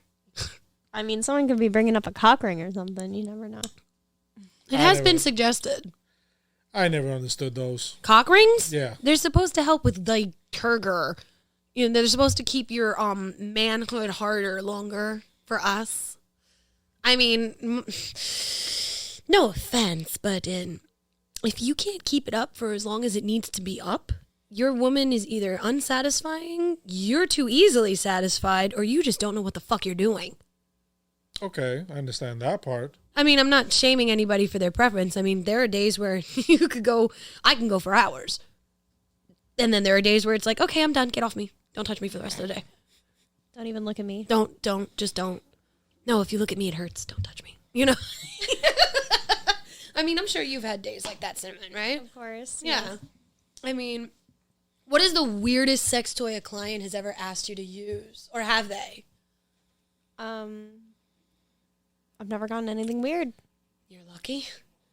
I mean, someone could be bringing up a cock ring or something. You never know. It I has never- been suggested. I never understood those. Cock rings? Yeah. They're supposed to help with like turgor. They're supposed to keep your manhood harder longer for us. I mean, no offense, but if you can't keep it up for as long as it needs to be up, your woman is either unsatisfying, you're too easily satisfied, or you just don't know what the fuck you're doing. Okay, I understand that part. I mean, I'm not shaming anybody for their preference. I mean, there are days where I can go for hours. And then there are days where it's like, okay, I'm done. Get off me. Don't touch me for the rest of the day. Don't even look at me. Just don't. No, if you look at me, it hurts. Don't touch me. You know? I mean, I'm sure you've had days like that, Cinnamon, right? Of course. Yeah. I mean, what is the weirdest sex toy a client has ever asked you to use? Or have they? I've never gotten anything weird. You're lucky.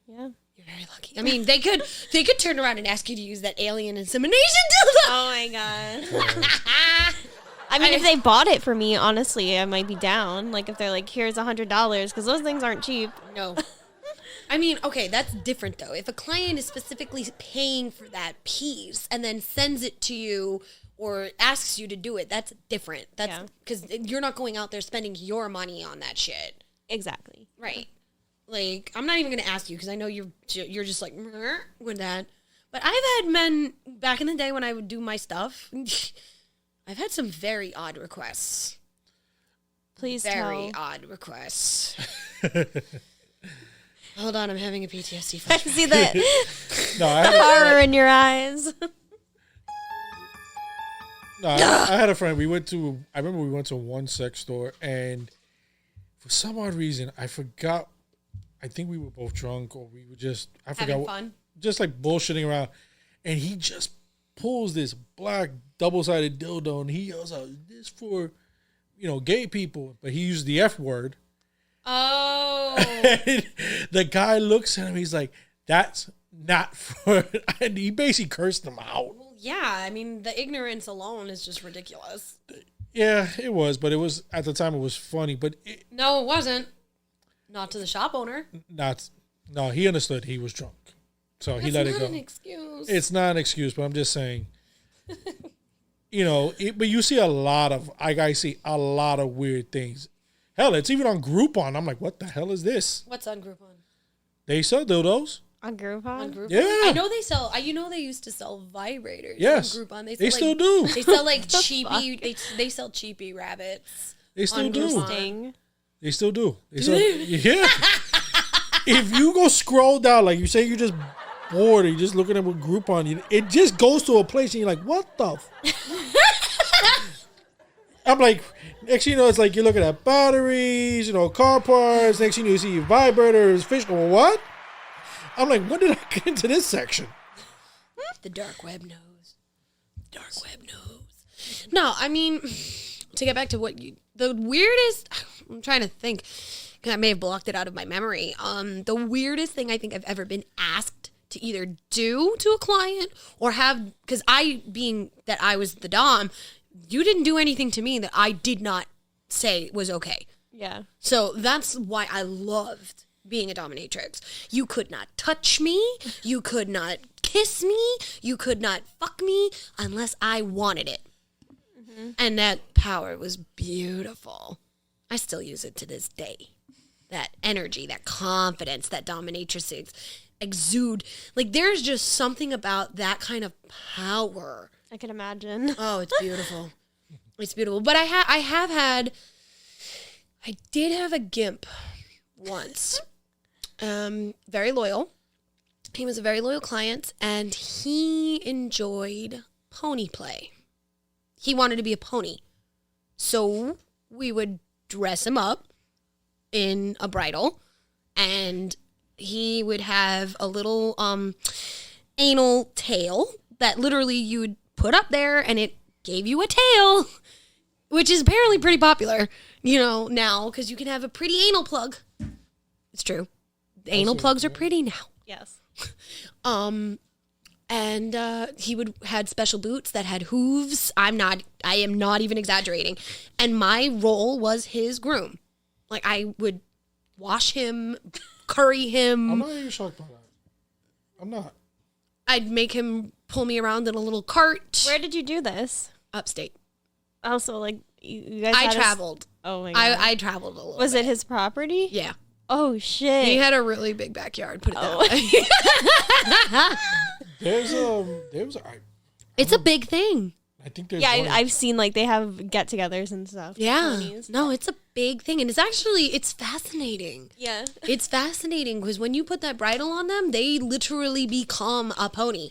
Yeah. You're very lucky. I mean, they could turn around and ask you to use that alien insemination dildo. Oh my god. I mean, if they bought it for me, honestly, I might be down. Like, if they're like, here's $100, because those things aren't cheap. No. I mean, okay, that's different, though. If a client is specifically paying for that piece and then sends it to you or asks you to do it, that's different. That's because you're not going out there spending your money on that shit. Exactly. Right. Like, I'm not even going to ask you because I know you're just like, with that. But I've had men back in the day when I would do my stuff. I've had some very odd requests. Please Very tell. odd requests. Hold on, I'm having a PTSD I flashback. see the No, I had horror in your eyes. I had a friend. I remember we went to one sex store, and for some odd reason, I forgot. I think we were both drunk, or we were I forgot. Having fun? Just like bullshitting around, and he just pulls this black double-sided dildo, and he yells out, "This for, gay people," but he used the F word. Oh. And the guy looks at him. He's like, "That's not for," and he basically cursed him out. Yeah, I mean, the ignorance alone is just ridiculous. Yeah, it was, but it was at the time it was funny, but No, it wasn't. Not to the shop owner. No, he understood he was drunk, so he let it go. That's not an excuse. It's not an excuse, but I'm just saying, but you see a lot of, I see a lot of weird things. Hell, it's even on Groupon. I'm like, what the hell is this? What's on Groupon? They sell dildos. On Groupon? On Groupon? Yeah. I know they sell, they used to sell vibrators Yes. on Groupon. They still do. They sell like cheapy, they sell cheapy rabbits. They still on do. Groupon. Sting. They still do. Yeah. If you go scroll down, like you say, you're just bored, or you're just looking at what Groupon, it just goes to a place, and you're like, what the? I'm like, next thing you know, it's like you're looking at batteries, car parts. Next thing you see vibrators, fish. What? I'm like, when did I get into this section? The dark web knows. Dark web knows. No, I mean, to get back to the weirdest, I'm trying to think, because I may have blocked it out of my memory. The weirdest thing I think I've ever been asked to either do to a client or have, because being that I was the Dom, you didn't do anything to me that I did not say was okay. Yeah. So that's why I loved being a dominatrix. You could not touch me. You could not kiss me. You could not fuck me unless I wanted it. Mm-hmm. And that power was beautiful. I still use it to this day. That energy, that confidence, that dominatrix exude. Like, there's just something about that kind of power. I can imagine. Oh, it's beautiful. It's beautiful. But I did have a gimp once. Very loyal. He was a very loyal client, and he enjoyed pony play. He wanted to be a pony. So we would dress him up in a bridle, and he would have a little anal tail that literally you would put up there, and it gave you a tail, which is apparently pretty popular, now, because you can have a pretty anal plug. It's true. The anal plugs are pretty now. Yes. And he had special boots that had hooves. I am not even exaggerating. And my role was his groom. Like, I would wash him, curry him. I'm not even shocked by that. I'm not. I'd make him pull me around in a little cart. Where did you do this? Upstate. Also, like, You guys I had traveled. Oh my god. I traveled a little. Was bit. it his property? Yeah. Oh shit. He had a really big backyard. Put it that way. It's a big thing. I think there's Yeah, one- I've seen like they have get-togethers and stuff. Yeah. Ponies. No, it's a big thing, and it's fascinating. Yeah. It's fascinating because when you put that bridle on them, they literally become a pony.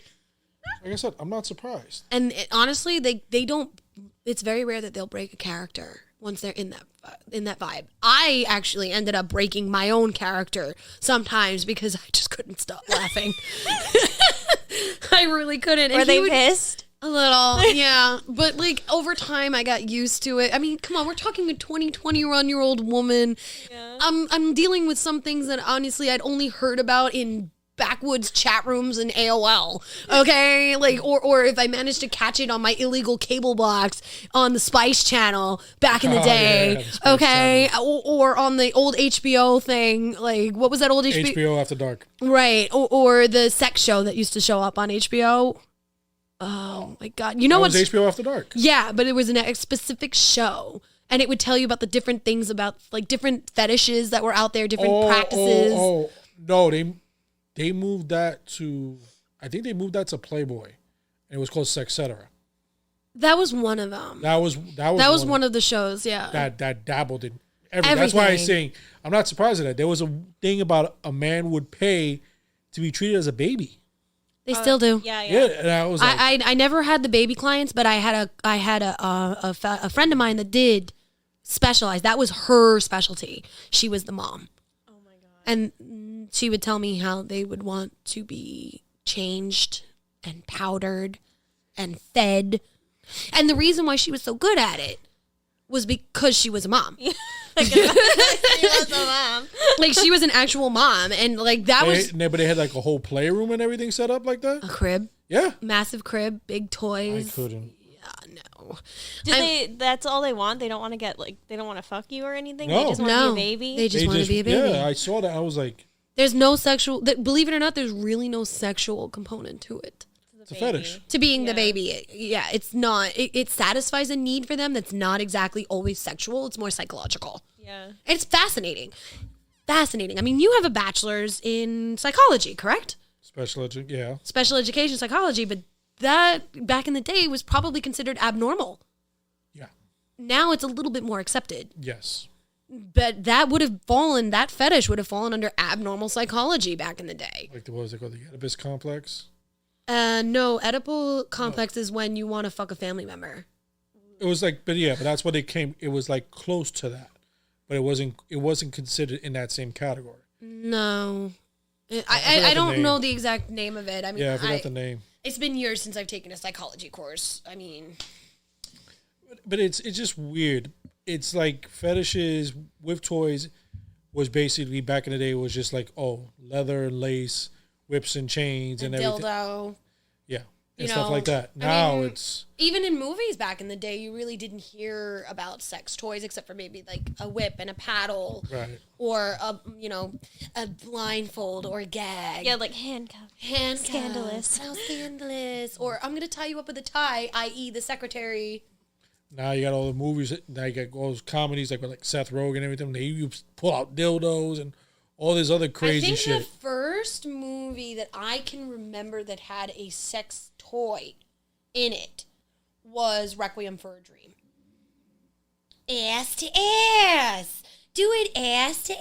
like I said, I'm not surprised. And honestly, they don't. It's very rare that they'll break a character once they're in that vibe. I actually ended up breaking my own character sometimes because I just couldn't stop laughing. I really couldn't. Were they pissed? A little, yeah. But like over time, I got used to it. I mean, come on, we're talking a 21-year-old woman. Yeah. I'm dealing with some things that honestly I'd only heard about in backwoods chat rooms and AOL. Okay, like or if I managed to catch it on my illegal cable box on the Spice Channel back in the day. Yeah, the Spice Okay, or on the old HBO thing. Like what was that old HBO? HBO After Dark. Right, or the sex show that used to show up on HBO. Oh my god! You know That what's was HBO After Dark. Yeah, but it was a specific show, and it would tell you about the different things about like different fetishes that were out there, different practices. No, they moved that to. I think they moved that to Playboy, and it was called Sexcetera. That was one of them. That was one of the shows. Yeah. that dabbled in everything. That's why I'm Everything. saying I'm not surprised at that. There was a thing about a man would pay to be treated as a baby. They still do. Yeah, Yeah, and I was like, I never had the baby clients, but I had a friend of mine that did specialize. That was her specialty. She was the mom. Oh my god. And she would tell me how they would want to be changed and powdered and fed. And the reason why she was so good at it was because she was a mom. She was a mom. Like she was an actual mom. And like that was but they had like a whole playroom and everything set up like that. a crib, Yeah, massive crib, big I toys. couldn't. No. Do they? That's all they want. They don't want to get like. They don't want to fuck you or anything. They No. just want No. to be a baby. They just want to be a baby. Yeah, I saw that. I was like, There's no sexual, believe it or not, there's really no sexual component to it. it's a fetish. To being the Yeah. baby. Yeah, it's not, it satisfies a need for them that's not exactly always sexual. It's more psychological. Yeah. And it's fascinating. Fascinating. I mean, you have a bachelor's in psychology, correct? Yeah. Special education psychology, but that back in the day was probably considered abnormal. Yeah. Now it's a little bit more accepted. Yes. But that fetish would have fallen under abnormal psychology back in the day. Like what was it called? The Oedipus complex. No, Oedipal complex is when you want to fuck a family member. It was like, but that's what it came. It was like close to that, but it wasn't considered in that same category. No. forgot I the don't name. know the exact name of it. I mean, Yeah, I forgot the name. It's been years since I've taken a psychology course. I mean, But it's just weird. It's like fetishes with toys was basically back in the day was just like leather and lace, whips and chains and everything. dildo. Yeah, You and stuff know, like that. I Now mean, it's Even in movies back in the day, you really didn't hear about sex toys except for maybe like a whip and a paddle, right. or a blindfold or a gag. Yeah, like handcuff. Handcuffs. Scandalous. How scandalous. Or I'm going to tie you up with a tie, i.e. the secretary. Now you got all the movies. Now you got all those comedies like with like Seth Rogen and everything. You pull out dildos and all this other crazy I think shit. the first movie that I can remember that had a sex toy in it was Requiem for a Dream. Ass to ass. Do it ass to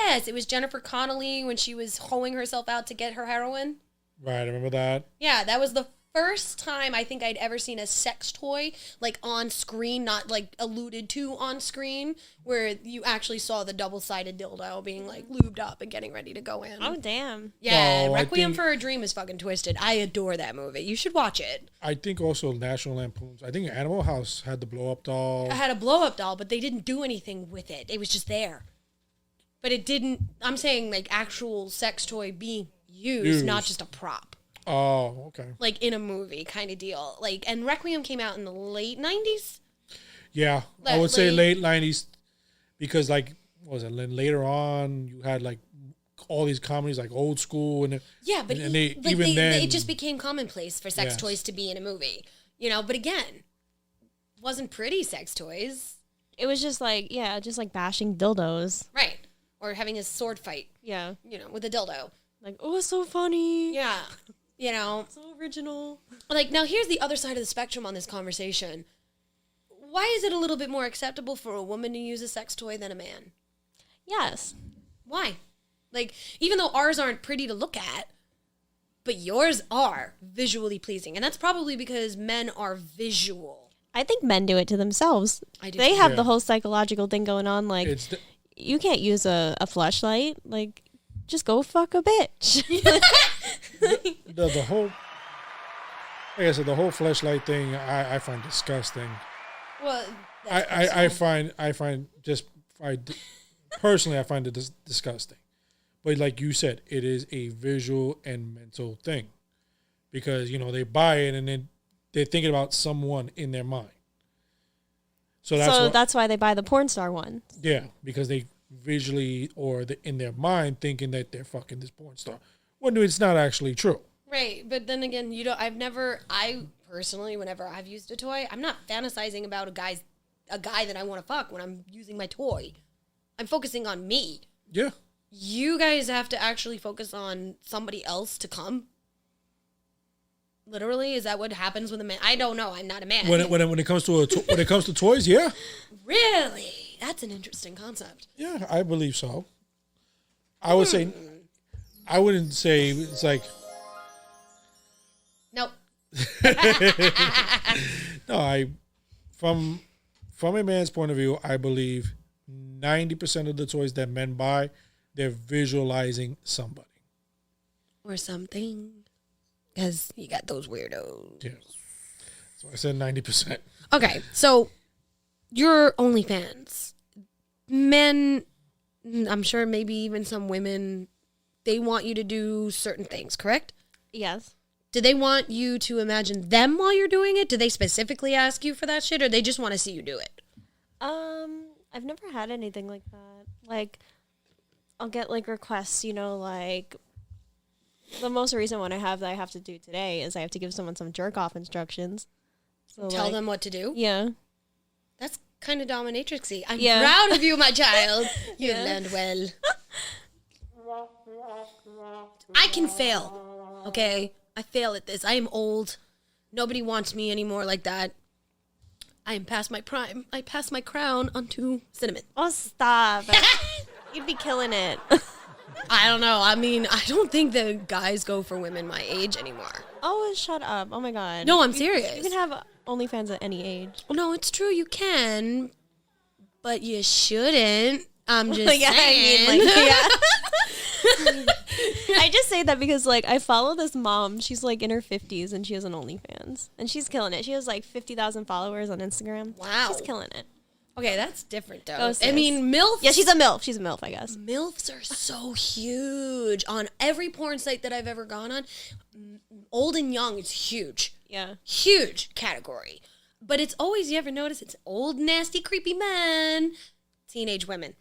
ass. It was Jennifer Connelly when she was hoeing herself out to get her heroin. Right, I remember that. Yeah, that was the first time I think I'd ever seen a sex toy like on screen, not like alluded to on screen, where you actually saw the double-sided dildo being like lubed up and getting ready to go in. Oh damn. Yeah, No, I Requiem think- for a Dream is fucking twisted. I adore that movie. You should watch it. I think also National Lampoons. I think Animal House had the blow up doll. I had a blow-up doll, but they didn't do anything with it. It was just there. But it didn't, I'm saying like actual sex toy being used. Not just a prop. Oh, okay. Like in a movie kind of deal. Like, and Requiem came out in the late 90s. Yeah, I would say late- late 90s because like what was it? Then later on you had like all these comedies like Old School and Yeah, but and it just became commonplace for sex Yes. toys to be in a movie. But again, wasn't pretty sex toys. It was just like, yeah, just like bashing dildos. Right. Or having a sword fight, Yeah. with a dildo. Like, oh, it's so funny. Yeah. So original. Like, now here's the other side of the spectrum on this conversation. Why is it a little bit more acceptable for a woman to use a sex toy than a man? Yes. Why? Like, even though ours aren't pretty to look at, but yours are visually pleasing. And that's probably because men are visual. I think men do it to themselves. I do They too. have Yeah. the whole psychological thing going on. Like, you can't use a fleshlight. Like, just go fuck a bitch. the whole, like I said, the whole fleshlight thing I find disgusting. Well, I find personally I find it disgusting. But like you said, it is a visual and mental thing because they buy it and then they're thinking about someone in their mind. So that's why they buy the porn star one. Yeah, because they visually or in their mind thinking that they're fucking this porn star when it's not actually true. Right, but then again, I personally, whenever I've used a toy, I'm not fantasizing about a guy that I want to fuck when I'm using my toy. I'm focusing on me. Yeah. You guys have to actually focus on somebody else to come. Literally, is that what happens with a man? I don't know. I'm not a man. When it comes to when it comes to toys, yeah. Really, that's an interesting concept. Yeah, I believe so. I would say, I wouldn't say it's like. Nope. No, from a man's point of view, I believe 90% of the toys that men buy, they're visualizing somebody. Or something. Because you got those weirdos. Yeah. So I said 90%. Okay, so your OnlyFans. Men, I'm sure maybe even some women, they want you to do certain things, correct? Yes. Do they want you to imagine them while you're doing it? Do they specifically ask you for that shit, or they just want to see you do it? I've never had anything like that. Like, I'll get like requests, like the most recent one I have that I have to do today is I have to give someone some jerk off instructions. So Tell them what to do? Yeah. That's kind of dominatrixy. I'm Yeah. proud of you, my child. You Yeah. learned well. I can fail, okay? I fail at this. I am old. Nobody wants me anymore like that. I am past my prime. I pass my crown onto cinnamon. Oh, stop. You'd be killing it. I don't know. I mean, I don't think the guys go for women my age anymore. Oh, shut up. Oh, my God. No, I'm serious. You can have OnlyFans at any age. Well, no, it's true. You can, but you shouldn't. I'm just Yeah, saying. I just say that because, like, I follow this mom. She's, like, in her 50s, and she has an OnlyFans. And she's killing it. She has, like, 50,000 followers on Instagram. Wow. She's killing it. Okay, that's different, though. Go, I sis. mean, MILFs. Yeah, she's a MILF. She's a MILF, I guess. MILFs are so huge. On every porn site that I've ever gone on, old and young, it's huge. Yeah. Huge category. But it's always, you ever notice, it's old, nasty, creepy men, teenage women.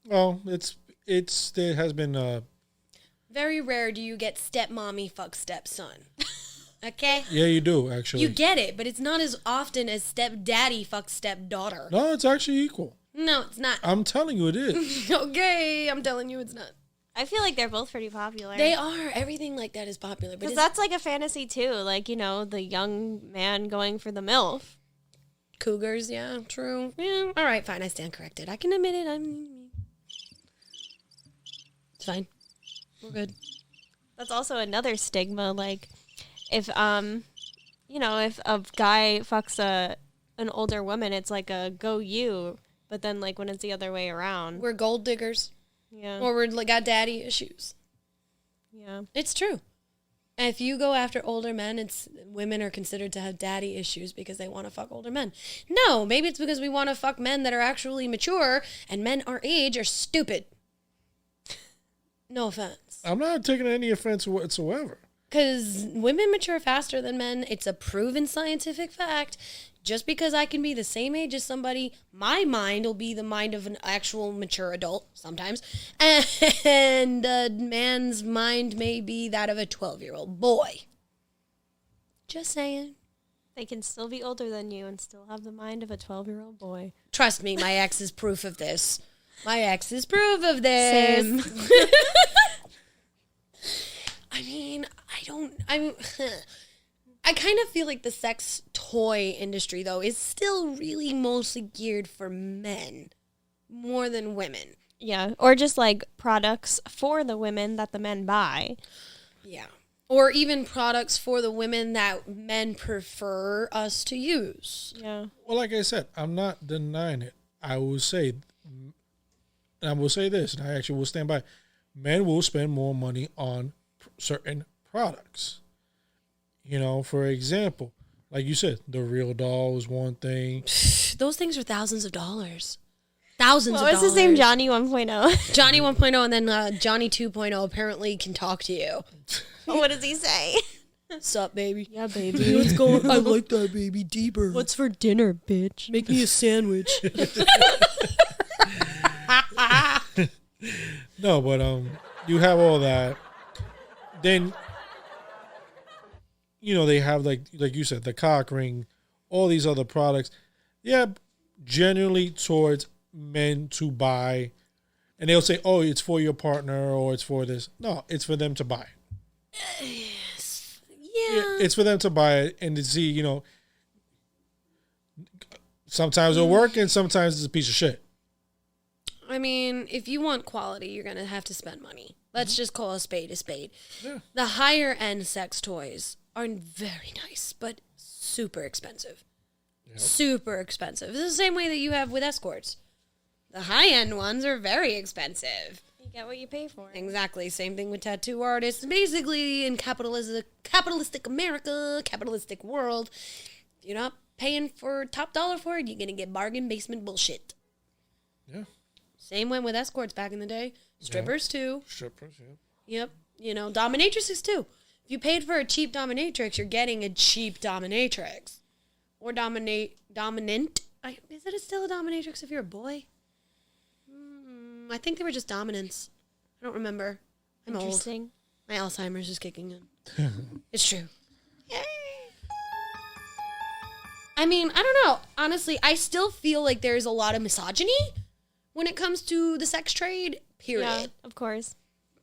Well, there has been Very rare do you get stepmommy fuck stepson. Okay? yeah, you do actually. You get it, but it's not as often as stepdaddy fuck stepdaughter. No, it's actually equal. No, it's not. I'm telling you, it is. Okay, I'm telling you it's not. I feel like they're both pretty popular. They are. Everything like that is popular. But Because it's that's like a fantasy, too. Like, the young man going for the MILF. cougars, yeah, true. Yeah, all right, fine. I stand corrected. I can admit it. It's fine. We're good. That's also another stigma. Like, if if a guy fucks an older woman, it's like a go you. But then, like, when it's the other way around, We're gold diggers, yeah, or we're like, got daddy issues. yeah, It's true. If you go after older men, women are considered to have daddy issues because they want to fuck older men. No, maybe it's because we want to fuck men that are actually mature, and men our age are stupid. No offense. I'm not taking any offense whatsoever. Because women mature faster than men. It's a proven scientific fact. Just because I can be the same age as somebody, my mind will be the mind of an actual mature adult sometimes. And a man's mind may be that of a 12-year-old boy. Just saying. They can still be older than you and still have the mind of a 12-year-old boy. Trust me, my ex is proof of this. My ex is proof of this. Same. I mean, I kind of feel like the sex toy industry, though, is still really mostly geared for men more than women. Yeah, or just like products for the women that the men buy. Yeah. Or even products for the women that men prefer us to use. Yeah. Well, like I said, I'm not denying it. I will say, and I will say this, and I actually will stand by. Men will spend more money on certain products. You know, for example, like you said, the real doll is one thing. Those things are thousands of dollars. Thousands of What was dollars. his name? Johnny 1.0. Johnny 1.0 and then Johnny 2.0 apparently can talk to you. What does he say? Sup, baby? Yeah, baby. What's going on? I like that, baby. Deeper. What's for dinner, bitch? Make me a sandwich. No, but you have all that. Then, you know, they have like you said, the cock ring, all these other products. Yeah, generally towards men to buy, and they'll say, "Oh, it's for your partner," or "It's for this." No, it's for them to buy. Yeah. It's for them to buy it and to see. You know, sometimes it'll work, and sometimes it's a piece of shit. I mean, if you want quality, you're going to have to spend money. Let's just call a spade a spade. Yeah. The higher end sex toys are very nice, but super expensive. Yep. Super expensive. It's the same way that you have with escorts. The high end ones are very expensive. You get what you pay for. Exactly. Same thing with tattoo artists. Basically, in capitalistic America, capitalistic world, if you're not paying for top dollar for it, you're going to get bargain basement bullshit. Yeah. Same went with escorts back in the day. Strippers, too. Strippers, yeah. Yep. You know, dominatrixes, too. If you paid for a cheap dominatrix, you're getting a cheap dominatrix. Or dominant. Is it still a dominatrix if you're a boy? I think they were just dominants. I don't remember. I'm old. Interesting. My Alzheimer's is kicking in. It's true. Yay. I mean, I don't know. Honestly, I still feel like there's a lot of misogyny when it comes to the sex trade, period. Yeah, of course.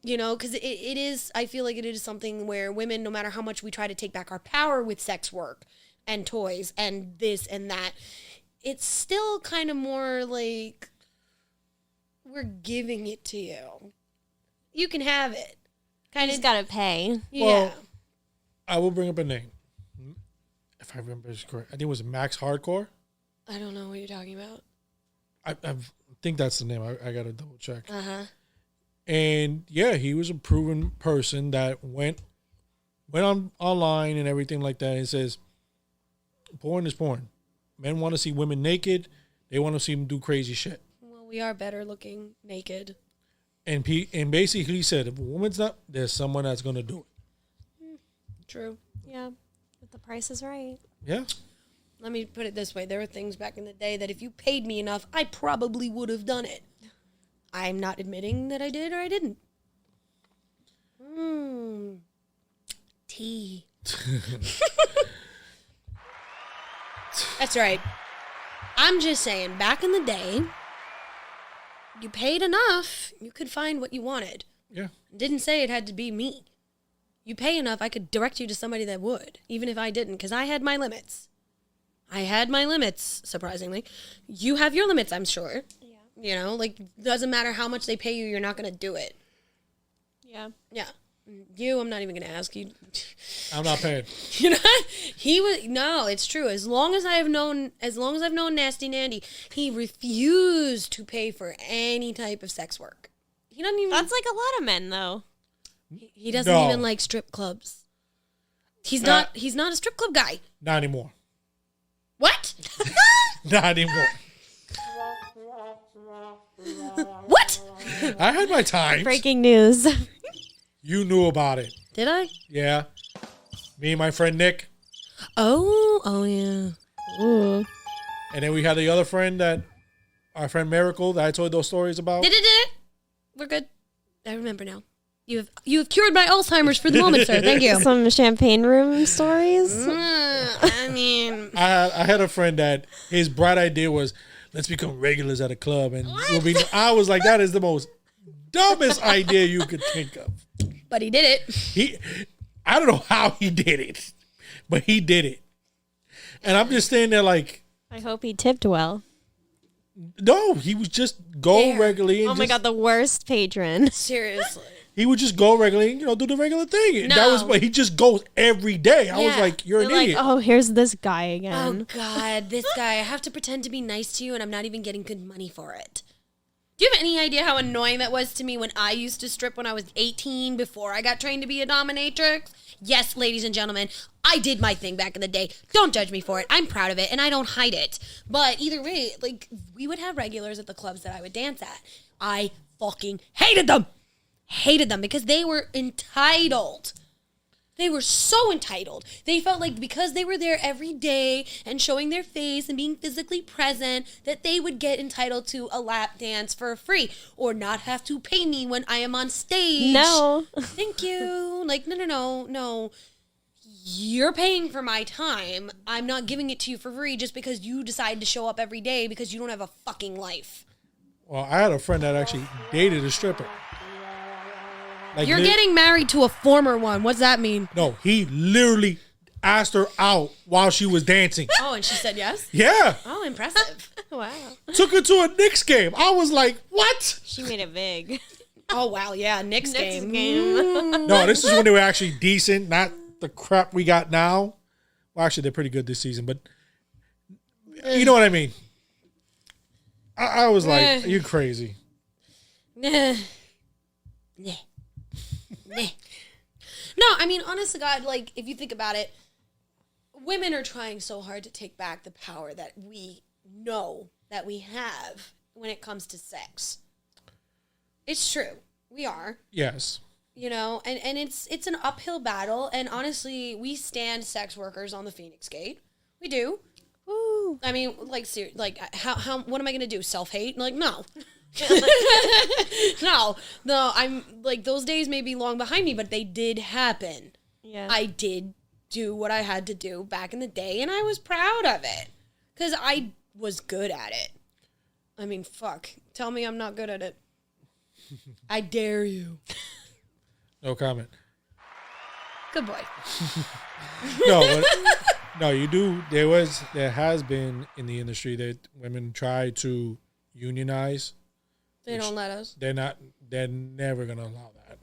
You know, because it is, I feel like it is something where women, no matter how much we try to take back our power with sex work and toys and this and that, it's still kind of more like we're giving it to you. You can have it. You just gotta pay. Yeah. Well, I will bring up a name. If I remember this correct, I think it was Max Hardcore. I don't know what you're talking about. I think that's the name. I got to double check. Uh-huh. And yeah, he was a proven person that went on online and everything like that. And says, porn is porn. Men want to see women naked. They want to see them do crazy shit. Well, we are better looking naked. And basically he said, if a woman's not, there's someone that's going to do it. True. Yeah. But the price is right. Yeah. Let me put it this way. There were things back in the day that if you paid me enough, I probably would have done it. I'm not admitting that I did or I didn't. Tea. That's right. I'm just saying, back in the day, you paid enough, you could find what you wanted. Yeah. Didn't say it had to be me. You pay enough, I could direct you to somebody that would, even if I didn't, because I had my limits. Surprisingly. You have your limits, I'm sure. Yeah. You know, like, doesn't matter how much they pay you, you're not going to do it. Yeah. Yeah. You, I'm not even going to ask you. I'm not paying. You know, no, it's true. As long as I've known Nasty Nandy, he refused to pay for any type of sex work. He doesn't even. That's like a lot of men, though. He doesn't No. even like strip clubs. He's not a strip club guy. Not anymore. What? Not anymore. What? I had my time. Breaking news. You knew about it. Did I? Yeah. Me and my friend Nick. Oh yeah. Ooh. And then we had the other friend our friend Miracle that I told those stories about. Did it? We're good. I remember now. You've cured my Alzheimer's for the moment, sir. Thank you. Some champagne room stories. I mean, I had a friend that his bright idea was, let's become regulars at a club. And I was like, that is the most dumbest idea you could think of. but he did it. I don't know how he did it, but he did it. And I'm just standing there like, I hope he tipped well. no, he was just go There. regularly. And Oh my God, the worst patron. Seriously. He would just go regularly and, do the regular thing. No. That was what he just goes every day. I was Yeah. like, you're an They're like, idiot. oh, here's this guy Oh again. God, this guy. I have to pretend to be nice to you, and I'm not even getting good money for it. Do you have any idea how annoying that was to me when I used to strip when I was 18 before I got trained to be a dominatrix? Yes, ladies and gentlemen, I did my thing back in the day. Don't judge me for it. I'm proud of it, and I don't hide it. But either way, like, we would have regulars at the clubs that I would dance at. I fucking hated them. Hated them because they were entitled. They were so entitled. They felt like because they were there every day and showing their face and being physically present, that they would get entitled to a lap dance for free or not have to pay me when I am on stage. No. Thank you. Like, no. You're paying for my time. I'm not giving it to you for free just because you decide to show up every day because you don't have a fucking life. Well, I had a friend that actually dated a stripper. Like, You're getting married to a former one. What's that mean? No, he literally asked her out while she was dancing. Oh, and she said yes? Yeah. Oh, impressive. Wow. Took her to a Knicks game. I was like, what? She made it big. Oh, wow. Yeah, Knicks Next game. game. No, this is when they were actually decent, not the crap we got now. Well, actually, they're pretty good this season, but you know what I mean. I was like, you're crazy. Nah. No, I mean, honest to God, like, if you think about it, women are trying so hard to take back the power that we know that we have when it comes to sex. It's true. We are. Yes. You know, and it's an uphill battle, and honestly, we stand sex workers on the Feinics Gate. We do. Woo. I mean, like, how what am I going to do? Self-hate? Like, no. no, I'm like, those days may be long behind me, but they did happen. Yeah. I did do what I had to do back in the day, and I was proud of it because I was good at it. I mean, fuck. Tell me I'm not good at it. I dare you. No comment. Good boy. No, you do. There has been in the industry that women try to unionize. They don't let us. They're never gonna allow that.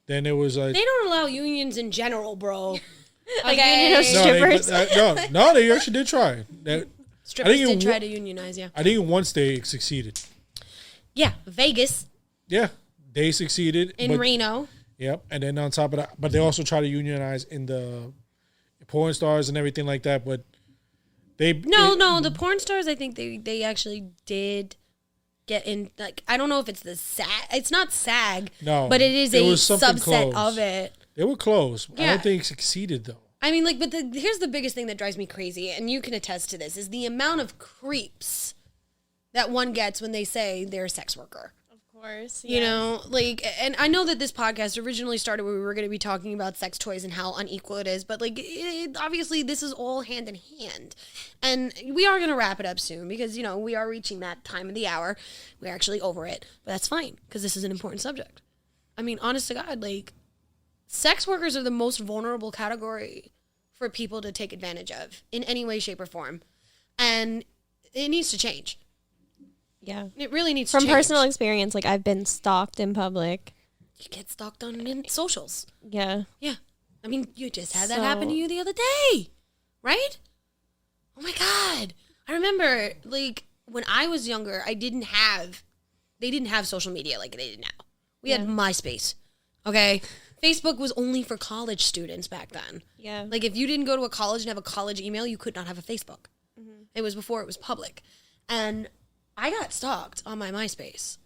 Then it was like They don't allow unions in general, bro. Like Okay. union of strippers. they actually did try. Strippers I think did it try wa- to unionize, yeah. I think once they succeeded. Yeah, Vegas Yeah, they succeeded in Reno. Yep, and then on top of that, but they also try to unionize in the porn stars and everything like that. But No, the porn stars, I think they actually did get in. Like, I don't know if it's the SAG. It's not SAG. No, but it is it a was something subset close. of it. They were close. I Yeah. don't think it succeeded though. I mean, like, but here's the biggest thing that drives me crazy, and you can attest to this, is the amount of creeps that one gets when they say they're a sex worker. Of course. You know, like, and I know that this podcast originally started where we were going to be talking about sex toys and how unequal it is, but like, obviously this is all hand in hand. And we are going to wrap it up soon because, you know, we are reaching that time of the hour. We're actually over it, but that's fine because this is an important subject. I mean, honest to God, like, sex workers are the most vulnerable category for people to take advantage of in any way, shape, or form. And it needs to change. Yeah. It really needs to From change. personal experience, like I've been stalked in public. You get stalked on in socials. Yeah. Yeah. I mean, you just had that happen to you the other day, right? Oh my God. I remember, like, when I was younger, they didn't have social media like they did now. We had MySpace, okay? Facebook was only for college students back then. Yeah. Like, if you didn't go to a college and have a college email, you could not have a Facebook. Mm-hmm. It was before it was public. And I got stalked on my MySpace.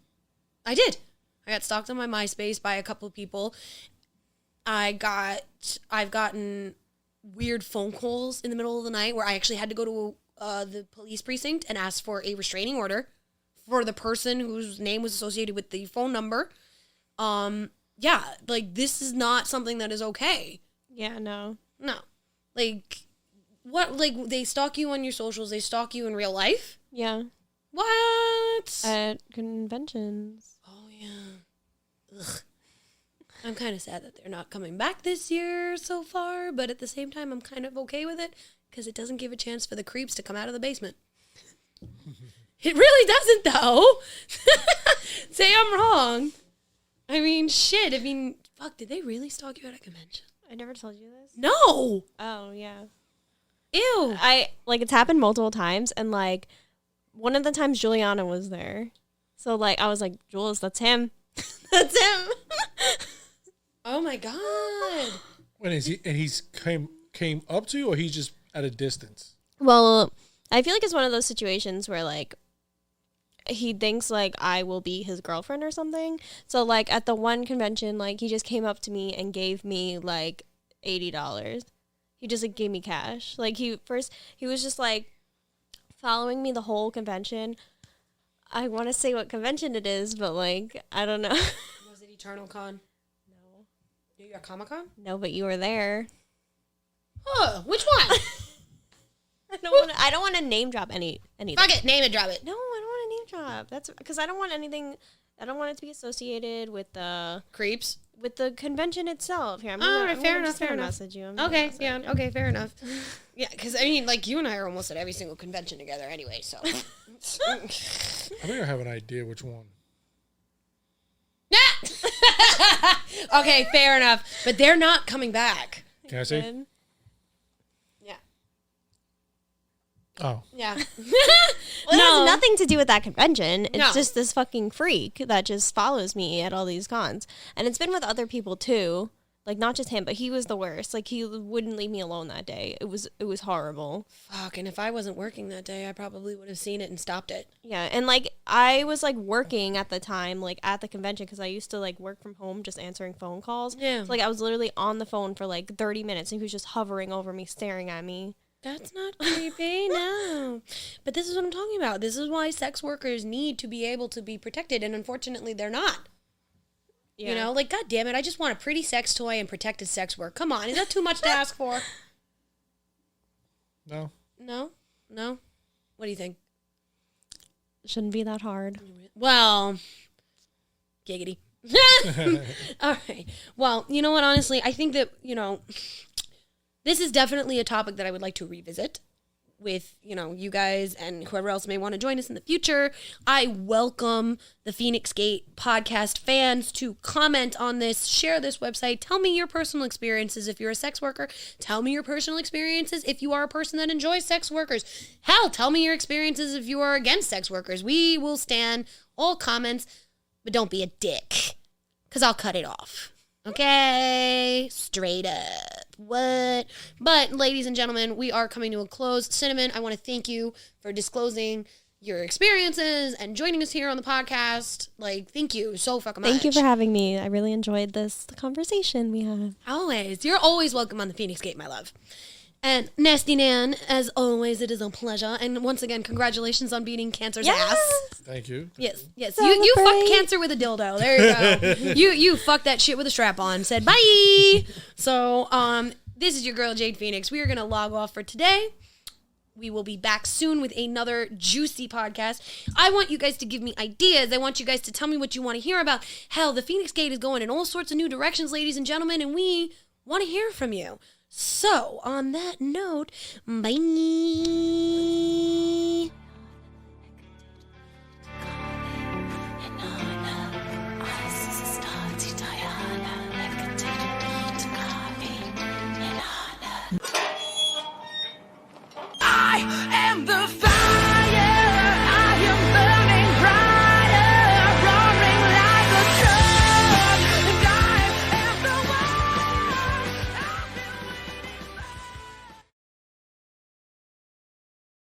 I did. I got stalked on my MySpace by a couple of people. I've gotten weird phone calls in the middle of the night where I actually had to go to the police precinct and ask for a restraining order for the person whose name was associated with the phone number. yeah, like, this is not something that is okay. Yeah, no. No. Like, what, like, they stalk you on your socials, they stalk you in real life? Yeah. What? At conventions. Oh, yeah. Ugh. I'm kind of sad that they're not coming back this year so far, but at the same time, I'm kind of okay with it because it doesn't give a chance for the creeps to come out of the basement. It really doesn't, though. Say I'm wrong. I mean, shit. I mean, fuck, did they really stalk you at a convention? I never told you this. No. Oh, yeah. Ew. It's happened multiple times, and, like, one of the times Juliana was there. So, like, I was like, Jules, that's him. That's him. Oh, my God. When is he? And he's came up to you, or he's just at a distance? Well, I feel like it's one of those situations where, like, he thinks, like, I will be his girlfriend or something. So, like, at the one convention, like, he just came up to me and gave me, like, $80. He just, like, gave me cash. Like, he was just, like, following me the whole convention. I want to say what convention it is, but, like, I don't know. Was it Eternal Con? No. New York Comic Con? No, but you were there. Huh, which one? I don't want to name drop anything. Fuck it, name it, drop it. No, I don't want to name drop. That's because I don't want anything. I don't want it to be associated with the Creeps. with the convention itself. Here, I'm Fair enough. Message you. Okay, yeah, okay, fair enough. Yeah, because, I mean, like, you and I are almost at every single convention together anyway, so. I think I have an idea which one. Okay, fair enough. But they're not coming back. Can I say? Yeah. Oh. Yeah. Well, it has nothing to do with that convention. It's No. just this fucking freak that just follows me at all these cons. And it's been with other people too. Like, not just him, but he was the worst. Like, he wouldn't leave me alone that day. It was horrible. Fuck, and if I wasn't working that day, I probably would have seen it and stopped it. Yeah, and, like, I was, like, working at the time, like, at the convention, because I used to, like, work from home just answering phone calls. Yeah. So, like, I was literally on the phone for, like, 30 minutes, and he was just hovering over me, staring at me. That's not creepy, no. But this is what I'm talking about. This is why sex workers need to be able to be protected, and unfortunately, they're not. Yeah. You know, like, God damn it, I just want a pretty sex toy and protected sex work. Come on, is that too much to ask for? No. No? No? What do you think? Shouldn't be that hard. Well, giggity. All right. Well, you know what, honestly, I think that, you know, this is definitely a topic that I would like to revisit with, you know, you guys and whoever else may want to join us in the future. I welcome the Feinics Gate podcast fans to comment on this, share this website, tell me your personal experiences if you're a sex worker, tell me your personal experiences if you are a person that enjoys sex workers. Hell, tell me your experiences if you are against sex workers. We will stand all comments, but don't be a dick, because I'll cut it off. Okay, straight up. What? But, ladies and gentlemen, we are coming to a close. Cinnamon, I want to thank you for disclosing your experiences and joining us here on the podcast. Like, thank you so fucking much. Thank you for having me. I really enjoyed the conversation we had. Always. You're always welcome on the Feinics Gate, my love. And Nasty Nan, as always, it is a pleasure. And once again, congratulations on beating cancer's ass. Thank you. Yes. You Celebrate. fucked cancer with a dildo. There you go. you fucked that shit with a strap on. Said bye. So this is your girl Jade Feinics. We are gonna log off for today. We will be back soon with another juicy podcast. I want you guys to give me ideas. I want you guys to tell me what you want to hear about. Hell, the Feinics Gate is going in all sorts of new directions, ladies and gentlemen, and we want to hear from you. So, on that note, bye. I am the